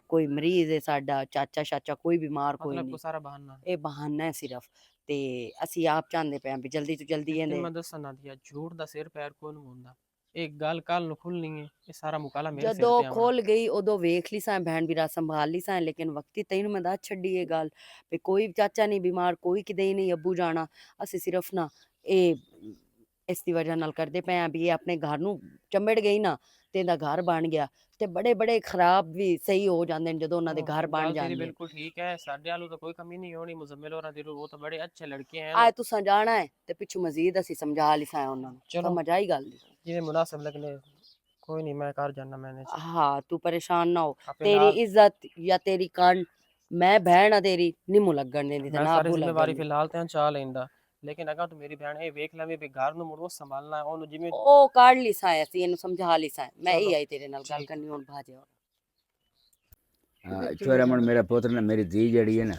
ਕੋਈ ਮਰੀਜ਼ ਹੈ ਸਾਡਾ ਚਾਚਾ ਸ਼ਾਚਾ ਕੋਈ ਬਿਮਾਰ ਕੋਈ मतलब ਨਹੀਂ को सारा बहाना ਇਹ ਬਹਾਨਾ ਹੈ ਸਿਰਫ ਤੇ ਅਸੀਂ ਆਪ ਚਾਹੁੰਦੇ ਪਏ ਆ ਵੀ ਜਲਦੀ ਤੋਂ ਜਲਦੀ है। ਇਹਨੇ मैं दसा नादिया झूठ दा सिर पैर कोई नहीं होंदा। एक गल कल नु खुलनी है ये सारा मुकाला मेरे सिर ਜਦੋਂ ते आना। ਖੋਲ ਗਈ ਉਦੋਂ ਵੇਖ ਲਈ ਸਾਂ ਭੈਣ ਵੀਰਾ ਸੰਭਾਲ ਲਈ ਸਾਂ ਲੇਕਿਨ ਵਕਤੀ ਤੈਨੂੰ ਮੈਂ ਦੱਸ ਛੱਡੀ ਇਹ ਗੱਲ ਵੀ ਕੋਈ ਚਾਚਾ ਨਹੀਂ ਬਿਮਾਰ ਕੋਈ ਕਿਤੇ ਹੀ ਨਹੀਂ ਅੱਬੂ ਜਾਣਾ ਅਸੀਂ ਸਿਰਫ ਨਾ ਇਹ ਇਸ ਦੀ ਵਜ੍ਹਾ ਨਾਲ ਕਰਦੇ ਪਏ ਆ ਵੀ ਇਹ ਆਪਣੇ ਘਰ ਨੂੰ ਚੰਬੜ ਗਈ ਨਾ ਤੇ ਇਹਦਾ ਘਰ ਬਣ ਗਿਆ ਤੇ ਬੜੇ ਬੜੇ ਖਰਾਬ ਵੀ ਸਹੀ ਹੋ ਜਾਂਦੇ ਨੇ ਜਦੋਂ ਉਹਨਾਂ ਦੇ ਘਰ ਬਣ गल तेरी ਜਾਂਦੇ ਨੇ बिल्कुल ठीक है साडे वालों तो कोई कमी नहीं होनी मुजम्मिल और दी वो तो बड़े अच्छे लड़के हैं। ਆਏ ਤੁਸੀਂ ਜਾਣਾ ਹੈ ਤੇ ਪਿੱਛੋਂ ਮਜ਼ੀਦ ਅਸੀਂ ਸਮਝਾ ਲਈ ਸਾਂ ਉਹਨਾਂ ਨੂੰ चलो ਸਮਝ ਆਈ ਗੱਲ ਦੀ जिन्हें मुनासिब लगने कोई नहीं मैं कर जाना मैंने ਹਾਂ ਤੂੰ ਪਰੇਸ਼ਾਨ ਨਾ ਹੋ अपने ਤੇਰੀ नाल- ਇੱਜ਼ਤ ਜਾਂ ਤੇਰੀ ਕੰਨ ਮੈਂ ਭੈਣ ਆ ਤੇਰੀ ਨਿੰਮੂ ਲੱਗਣ ਦੇਂਦੀ ਤੇ मैं ਨਾ सारी ਅੱਬੂ जिम्मेवारी ਲੱਗਣ ਦੀ। फिलहाल ते चा लेंदा, लेकिन अगर तू मेरी बहन ये वेख ले भी घर नु मुड़ो संभालना है ओनु जिम्मे ਉਹ ਕੱਢ ਲਈ ਸਾਂ ਅਸੀਂ ਇਹਨੂੰ ਸਮਝਾ ਲਈ ਸਾਂ ਮੈਂ ਹੀ ਚਲੋ, ਆਈ ਤੇਰੇ ਨਾਲ ਗੱਲ ਠੀਕ। ਕਰਨੀ ਹੁਣ ਭਾਜੇ ਛੋਰਾ ਮਣ ਮੇਰਾ ਪੁੱਤਰ ਨਾ ਮੇਰੀ ਧੀ ਜਿਹੜੀ ਹੈ ਨਾ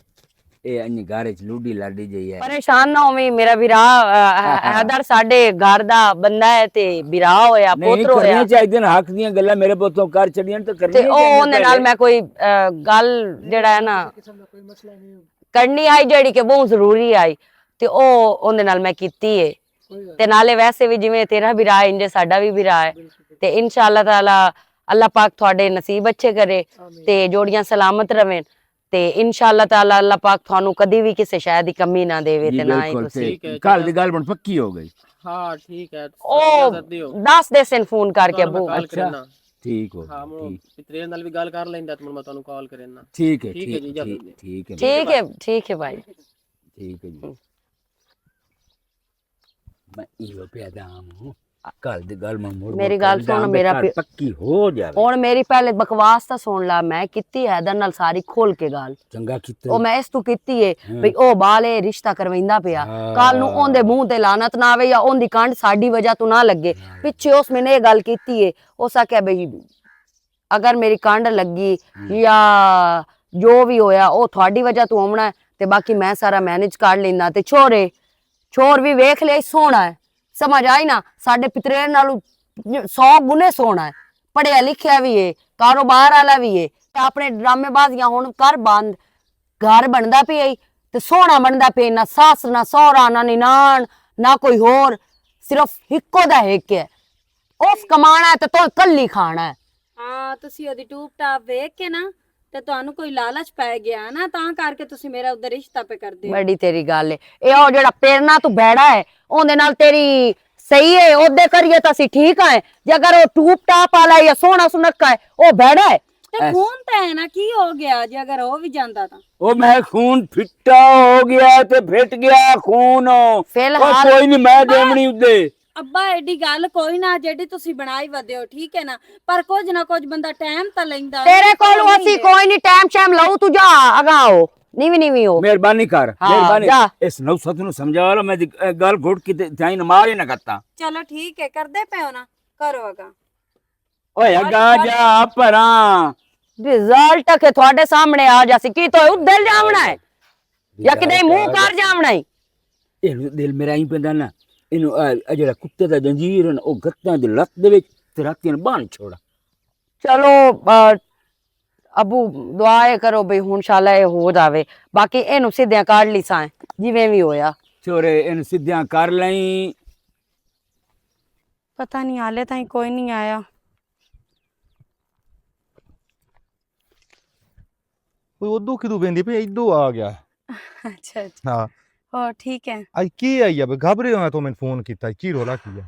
ਇਹ ਅੰਨੀ ਘਰ ਚ ਲੂਡੀ ਲਾਡੀ ਜਈ ਹੈ ਪਰੇਸ਼ਾਨ ਨਾ ਹੋਵੀਂ ਮੇਰਾ ਵੀਰਾ ਹੈਦਰ ਸਾਡੇ ਘਰ ਦਾ ਬੰਦਾ ਹੈ ਤੇ ਵੀਰਾ ਹੋਇਆ ਨਹੀਂ ਪੁੱਤਰ ਹੋਇਆ ਕਰਨੀਆਂ ਚਾਹੀਦੀਆਂ ਨੇ, ਹੱਕ ਦੀਆਂ ਗੱਲਾਂ ਮੇਰੇ ਪੁੱਤੋਂ ਕਰ ਛੜੀਆਂ ਤਾਂ ਕਰਨੀਆਂ ਤੇ ਉਹ ਉਹਦੇ ਨਾਲ ਮੈਂ ਕੋਈ ਗੱਲ ਜਿਹੜਾ ਹੈ ਨਾ किस्म का कोई मसला नहीं। ਕਰਨੀ ਆਈ ਜਿਹੜੀ ਕਿ ਬਹੁਤ ਜ਼ਰੂਰੀ ਆਈ ਤੇ ਉਹ ਉਹਦੇ ਨਾਲ ਮੈਂ ਕੀਤੀ ਏ कोई गल ਤੇ ਨਾਲੇ ਵੈਸੇ ਵੀ ਜਿਵੇਂ ਤੇਰਾ ਵੀਰਾ ਹੈ ਇੰਜ ਸਾਡਾ ਵੀ ਵੀਰਾ ਹੈ बिल्कुल ਤੇ ਇਨਸ਼ਾਅੱਲਾ ਤਾਲਾ ਅੱਲਾਹ ਪਾਕ ਤੁਹਾਡੇ ਨਸੀਬ ਅੱਛੇ ਕਰੇ आमीन। ਤੇ ਜੋੜੀਆਂ ਸਲਾਮਤ ਰਵੇਂ ਤੇ ਇਨਸ਼ਾਅੱਲਾ ਤਾਲਾ ਅੱਲਾਹ ਪਾਕ ਤੁਹਾਨੂੰ ਕਦੀ ਵੀ ਕਿਸੇ ਸ਼ੈ ਦੀ ਕਮੀ ਨਾ ਦੇਵੇ ਤੇ ਨਾ ਹੀ ਤੁਸੀਂ ठीक है, ਕੱਲ चलो। ਦੀ ਗੱਲ ਬਣ ਪੱਕੀ ਹੋ ਗਈ हाँ ठीक है ਉਹ इजाजत दियो ਦੱਸ ਦੇ ਸਨ ਫੋਨ ਕਰਕੇ ਤੁਹਾਨੂੰ ਅੱਬੂ ਮੈਂ call अच्छा। करना। ਠੀਕ ਹੋ हाँ ਗਈ, वो पितरेर नाल भी गल कर लेंदा तो मैं ਤੁਹਾਨੂੰ ਕਾਲ ਕਰਨਾ। ਠੀਕ ਹੈ ठीक है जी, ਠੀਕ इजाजत दे। ਠੀਕ ਹੈ ਠੀਕ ਹੈ ਭਾਈ ਠੀਕ ਹੈ ਜੀ ਮੈਂ ਇਹੋ ਪਿਆਦਾ ਹੂੰ ਕੱਲ ਦੀ ਗੱਲ ਮੈਂ ਮੁੜ ਮੇਰੀ ਗੱਲ ਸੁਣ, ਮੇਰਾ ਪੱਕੀ ਹੋ ਜਾਵੇ ਹੁਣ ਮੇਰੀ ਪਹਿਲੇ ਬਕਵਾਸ ਤਾਂ ਸੁਣ ਲਾ ਮੈਂ ਕੀਤੀ ਹੈਦਰ ਨਾਲ ਸਾਰੀ ਖੋਲ ਕੇ ਗੱਲ ਚੰਗਾ ਕੀਤਾ ਉਹ ਮੈਂ ਇਸ ਤੋਂ ਕੀਤੀ ਏ ਹਾਂ। ਵੀ ਉਹ ਬਾਲੇ ਰਿਸ਼ਤਾ ਕਰਵਾయింਦਾ ਪਿਆ ਕੱਲ ਨੂੰ ਉਹਦੇ ਮੂੰਹ ਤੇ ਲਾਨਤ ਨਾ ਆਵੇ ਜਾਂ ਉਹਦੀ ਕੰਡ ਸਾਡੀ ਵਜ੍ਹਾ ਤੋਂ ਨਾ ਲੱਗੇ ਪਿੱਛੇ ਉਸ ਮੈਨੇ ਇਹ ਗੱਲ ਕੀਤੀ ਏ ਉਸ ਆਖਿਆ ਬਈ ਅਗਰ ਮੇਰੀ ਕੰਡ ਲੱਗੀ ਜਾਂ ਜੋ ਵੀ ਹੋਇਆ ਉਹ ਤੁਹਾਡੀ ਵਜ੍ਹਾ ਤੋਂ ਆਉਣਾ ਹੈ ਤੇ ਬਾਕੀ ਮੈਂ ਸਾਰਾ ਮੈਨੇਜ ਕਰ ਲੈਂਦਾ ਤੇ ਛੋਰ ਵੀ ਵੇਖ ਲਿਆ ਸੋਹਣਾ ਹੈ ਸਮਝ ਆਈ ਨਾ ਸਾਡੇ ਪਿਤਰੇ ਨਾਲੋਂ 100 ਗੁਣੇ ਸੋਹਣਾ ਹੈ ਪੜਿਆ ਲਿਖਿਆ ਵੀ ਏ ਕਾਰੋਬਾਰ ਵਾਲਾ ਵੀ ਏ ਤੇ ਆਪਣੇ ਡਰਾਮੇਬਾਜ਼ੀਆਂ ਹੁਣ ਕਰ ਬੰਦ ਘਰ ਬਣਦਾ ਪਿਆ ਈ ਤੇ ਸੋਹਣਾ ਬਣਦਾ ਪਿਆ ਨਾ ਸੱਸ ਨਾ ਸਹੁਰਾ ਨਾ ਨਿਨਾਣ ਨਾ ਕੋਈ ਹੋਰ ਸਿਰਫ ਇੱਕੋ ਦਾ ਇੱਕ ਹੈ ਉਸ ਕਮਾਣਾ ਹੈ ਤੇ ਤੂੰ ਕੱਲੀ ਖਾਣਾ ਹੈ ਹਾਂ ਤੁਸੀਂ ਉਹਦੀ ਟੂਪ ਟਾਪ ਵੇਖ ਕੇ ਨਾ ਤੇ ਤੁਹਾਨੂੰ ਕੋਈ ਲਾਲਚ ਪੈ ਗਿਆ ਨਾ, ਤਾਂ ਕਰਕੇ ਤੁਸੀਂ ਮੇਰਾ ਉਧਰ ਰਿਸ਼ਤਾ ਪੇ ਕਰਦੇ ਹੋ। ਬੜੀ ਤੇਰੀ ਗੱਲ ਏ। ਇਹ ਉਹ ਜਿਹੜਾ ਪੇਰਨਾ ਤੂੰ ਬੈੜਾ ਹੈ ਉਹਦੇ ਨਾਲ ਤੇਰੀ ਸਹੀ ਹੈ, ਉਹਦੇ ਕਰੀਏ ਤਾਂ ਅਸੀਂ ਠੀਕ ਆ। ਜੇ ਅਗਰ ਉਹ ਟੂਪ ਟਾਪ ਵਾਲਾ ਜਾਂ ਸੋਹਣਾ ਸੁਨੱਖਾ ਹੈ ਉਹ ਬੈੜਾ ਹੈ। ਤੇ ਖੂਨ ਤਾਂ ਹੈ ਨਾ, ਕੀ ਹੋ ਗਿਆ ਜੇ ਅਗਰ ਉਹ ਵੀ ਜਾਂਦਾ ਤਾਂ? ਉਹ ਮੈਂ ਖੂਨ ਫਿੱਟਾ ਹੋ ਗਿਆ ਤੇ ਫਿੱਟ ਗਿਆ ਖੂਨ। ਉਹ ਫਿਲਹਾਲ ਕੋਈ ਨਹੀਂ, ਮੈਂ ਦੇਵਣੀ ਉੱਤੇ। ਅੱਬਾ ਐਡੀ ਗੱਲ ਕੋਈ ਨਾ, ਜਿਹੜੀ ਤੁਸੀਂ ਬਣਾਈ ਵਧਿਓ ਠੀਕ ਹੈ ਨਾ, ਪਰ ਕੁਝ ਨਾ ਕੁਝ ਬੰਦਾ ਟਾਈਮ ਤਾਂ ਲੈਂਦਾ। ਤੇਰੇ ਕੋਲ ਅਸੀਂ ਕੋਈ ਨਹੀਂ ਟਾਈਮ ਸ਼ਾਮ ਲਊ, ਤੂੰ ਜਾ ਅਗਾਓ ਨੀਵੀਂ ਹੋ। ਮਿਹਰਬਾਨੀ ਕਰ, ਹਾਂ, ਮਿਹਰਬਾਨੀ। ਜਾ। ਇਸ ਨੌਸਤ ਨੂੰ ਸਮਝਾ ਲਓ, ਮੈਂ ਗੱਲ ਘੁੱਟ ਕੇ ਜਾਈ ਨਾ ਮਾਰੇ ਨਾ ਕਰਤਾ। ਚਲੋ ਠੀਕ ਹੈ, ਕਰਦੇ ਪਿਓ ਨਾ, ਕਰੋ ਅਗਾ। ਓਏ ਅੱਗਾ ਜਾ ਪਰਾਂ। ਰਿਜ਼ਲਟ ਕੇ ਤੁਹਾਡੇ ਸਾਹਮਣੇ ਆ ਜਾਸੀ ਕੀ ਤੋ ਉੱਧਰ ਜਾਵਣਾ ਹੈ ਜਾਂ ਕਿਤੇ ਮੂੰਹ ਕਰ ਜਾਵਣਾ ਹੈ। ਇਹਨੂੰ ਦਿਲ ਮੇਰਾ ਹੀ ਪੈਂਦਾ ਨਾ, ਇਹਨੂੰ ਆਹ ਜਿਹੜਾ ਕੁੱਤੇ ਦਾ ਜੰਜੀਰ ਹੈ ਨਾ, ਉਹ ਗੱਤਾਂ ਦੀ ਲੱਤ ਦੇ ਵਿੱਚ ਤੇ ਰਾਤੀਆਂ ਬਾਣ ਛੋੜਾ। ਚਲੋ ਅਬੂ ਦੁਆਏ ਕਰੋ ਬਈ ਹੁਣ ਸ਼ਾਲਾ ਇਹ ਹੋ ਜਾਵੇ, ਬਾਕੀ ਇਹਨੂੰ ਸਿੱਧਿਆਂ ਕੱਢ ਲਈ ਸਾਂ ਜਿਵੇਂ ਵੀ ਹੋਇਆ। ਛੋਰੇ ਇਹਨੂੰ ਸਿੱਧਿਆਂ ਕਰ ਲਈ। ਪਤਾ ਨਹੀਂ ਹਾਲੇ ਤਾਈਂ ਕੋਈ ਨਹੀਂ ਆਇਆ। ਕੋਈ ਉਦੋਂ ਕਿਦੋਂ ਵੇਂਦੀ ਪਈ, ਇਦੋਂ ਆ ਗਿਆ। ਅੱਛਾ ਅੱਛਾ, ਹਾਂ ਹੋਰ ਠੀਕ ਹੈ। ਅੱਜ ਕੀ ਆਈ ਆ ਬਈ, ਘਬਰੇ ਹੋਇਆ ਤੂੰ ਮੈਨੂੰ ਫੋਨ ਕੀਤਾ, ਕੀ ਰੋਲਾ ਕੀ ਆ?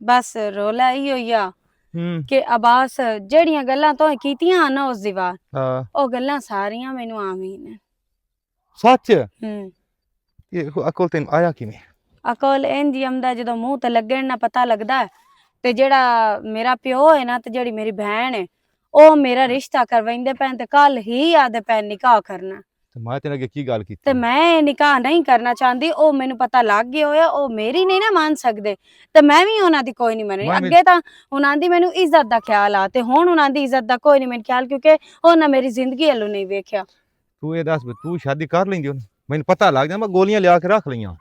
ਬਸ ਰੋਲਾ ਹੀ ਹੋਇਆ ਹੂੰ ਕਿ ਅਬਾਸ ਜਿਹੜੀਆਂ ਗੱਲਾਂ ਤੋਂ ਕੀਤੀਆਂ ਨਾ ਉਸ ਦੀ ਵਾਰ, ਹਾਂ ਉਹ ਗੱਲਾਂ ਸਾਰੀਆਂ ਮੈਨੂੰ ਆਵੀਂ ਨੇ। ਸੱਚ? ਹੂੰ, ਇਹ ਅਕਲ ਤੈਨੂੰ ਆਇਆ ਕਿਵੇਂ? ਅਕਲ ਇੰਜ ਆਉਂਦਾ ਜਦੋਂ ਮੂੰਹ ਤੇ ਲੱਗਣ ਨਾ ਪਤਾ ਲੱਗਦਾ ਹੈ। ਤੇ ਜਿਹੜਾ ਮੇਰਾ ਪਿਓ ਹੈ ਨਾ, ਤੇ ਜਿਹੜੀ ਮੇਰੀ ਭੈਣ ਹੈ, ਉਹ ਮੇਰਾ ਰਿਸ਼ਤਾ ਕਰਵਾਉਂਦੇ ਪੈਣ ਤੇ ਕੱਲ ਹੀ ਆਦੇ ਪੈਣ ਨਿਕਾਹ ਕਰਨਾ। ਤੇ ਮੈਂ ਤੇਰੇ ਅੱਗੇ ਕੀ ਗੱਲ ਕੀਤੀ? ਤੇ ਮੈਂ ਨਿਕਾਹ ਨਹੀਂ ਕਰਨਾ ਚਾਹੁੰਦੀ, ਉਹ ਮੈਨੂੰ ਪਤਾ ਲੱਗ ਗਿਆ ਹੋਇਆ, ਉਹ ਮੇਰੀ ਨਹੀਂ ਨਾ ਮੰਨ ਸਕਦੇ, ਤੇ ਮੈਂ ਵੀ ਉਹਨਾਂ ਦੀ ਕੋਈ ਨਹੀਂ ਮੰਨਣੀ। ਮੈਂ ਵੀ- ਅੱਗੇ ਤਾਂ ਉਹਨਾਂ ਦੀ ਮੈਨੂੰ ਇੱਜ਼ਤ ਦਾ ਖਿਆਲ ਆ, ਤੇ ਹੁਣ ਉਹਨਾਂ ਦੀ ਇੱਜ਼ਤ ਦਾ ਕੋਈ ਨਹੀਂ ਮੈਨੂੰ ਖਿਆਲ, ਕਿਉਂਕਿ ਉਹਨਾਂ ਮੇਰੀ ਜ਼ਿੰਦਗੀ ਵੱਲੋਂ ਨਹੀਂ ਵੇਖਿਆ। ਤੂੰ ਇਹ ਦੱਸ ਵੀ ਤੂੰ ਸ਼ਾਦੀ ਕਰ ਲੈਂਦੀ ਉਹਨੂੰ? ਮੈਨੂੰ ਪਤਾ ਲੱਗ ਜਾ, ਮੈਂ ਗੋਲੀਆਂ ਲਿਆ ਕੇ ਰੱਖ ਲਈਆਂ,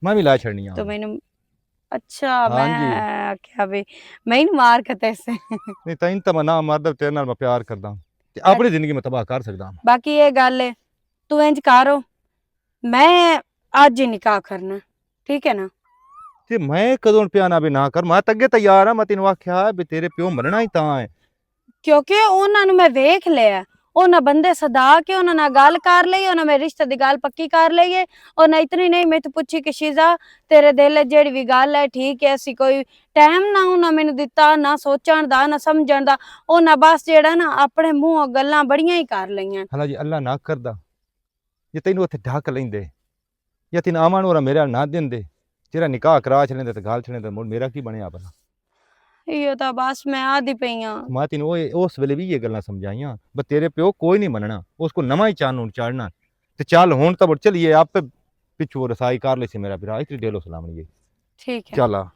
ਮੈਂ ਵੀ ਲੈ ਛੱਡਣੀਆਂ। तो मैंने अच्छा हाँ मैं क्या भी मैं ही मार करते से ਨਹੀਂ ਤੈਨੂੰ ਤਾਂ ਮੈਂ ਨਾ ਮਰਦਾ, ਤੇਰੇ ਨਾਲ ਮੈਂ ਪਿਆਰ ਕਰਦਾ ਤੇ ਆਪਣੀ ਜ਼ਿੰਦਗੀ ਮੈਂ ਤਬਾਹ ਕਰ ਸਕਦਾ। बाकी ये गल है, तू इंज करो, मैं आज ही निकाह करना, ठीक है ना? ਤੇ ਮੈਂ ਕਦੋਂ ਪਿਆ ਨਾ ਵੀ ਨਾ ਕਰ, ਮੈਂ ਤਾਂ ਅੱਗੇ ਤਿਆਰ ਆ। ਮੈਂ ਤੈਨੂੰ ਆਖਿਆ ਵੀ ਤੇਰੇ ਪਿਓ ਮਰਨਾ ਹੀ ਤਾਂ ਹੈ। क्योंकि उन्होंने मैं वेख लिया, उन्हें बंदे सदा के उन्होंने गल कर ली, उन्हें मेरे रिश्ते की गल पक्की कर ली है। और ना इतनी नहीं, मैं तो पूछी कि शीजा तेरे दिल जेड़ी भी गल है ठीक है, असी कोई टाइम ना उन्हें मैनू दिता, ना सोचण दा ना समझण दा, उन्हें बस जेड़ा ना अपने मुंह गल्लां बड़ियां ही कर लईयां। ਹਲਾ ਜੀ ਅੱਲਾ ਨਾ ਕਰਦਾ ਜੇ ਤੈਨੂੰ ਉੱਥੇ ਢੱਕ ਲੈਂਦੇ ਜਾਂ ਤੈਨੂੰ ਆਵਾਂ ਨੂੰ ਨਾ ਨਾ ਦਿੰਦੇ, ਤੇਰਾ ਨਿਕਾਹ ਕਰਾ ਛੱਡਦੇ ਤੇ ਗੱਲ ਛੱਡਦੇ, ਮੁੜ ਮੇਰਾ ਕੀ ਬਣਿਆ ਭਲਾ? इहो तां बस मैं आदी पई हां। ਮੈਂ ਤੈਨੂੰ ਉਸ ਵੇਲੇ ਵੀ ਇਹ ਗੱਲਾਂ ਸਮਝਾਈਆਂ, ਬਸ ਤੇਰੇ ਪਿਓ ਕੋਈ ਨਹੀਂ ਮੰਨਣਾ, ਉਸ ਕੋ ਨਵਾਂ ਹੀ ਚਾਨਣ ਚਾੜਨਾ। ਤੇ ਚੱਲ ਹੁਣ ਤਾਂ ਚਲੀਏ, ਆਪੇ ਪਿੱਛੋਂ ਰਸਾਈ ਕਰ ਲਈ ਸੀ ਮੇਰਾ ਵੀਰਾ, ਇਤਨੀ ਦਿਲੋਂ ਸਲਾਮਣੀ। ठीक है। ਚੱਲ ਆ।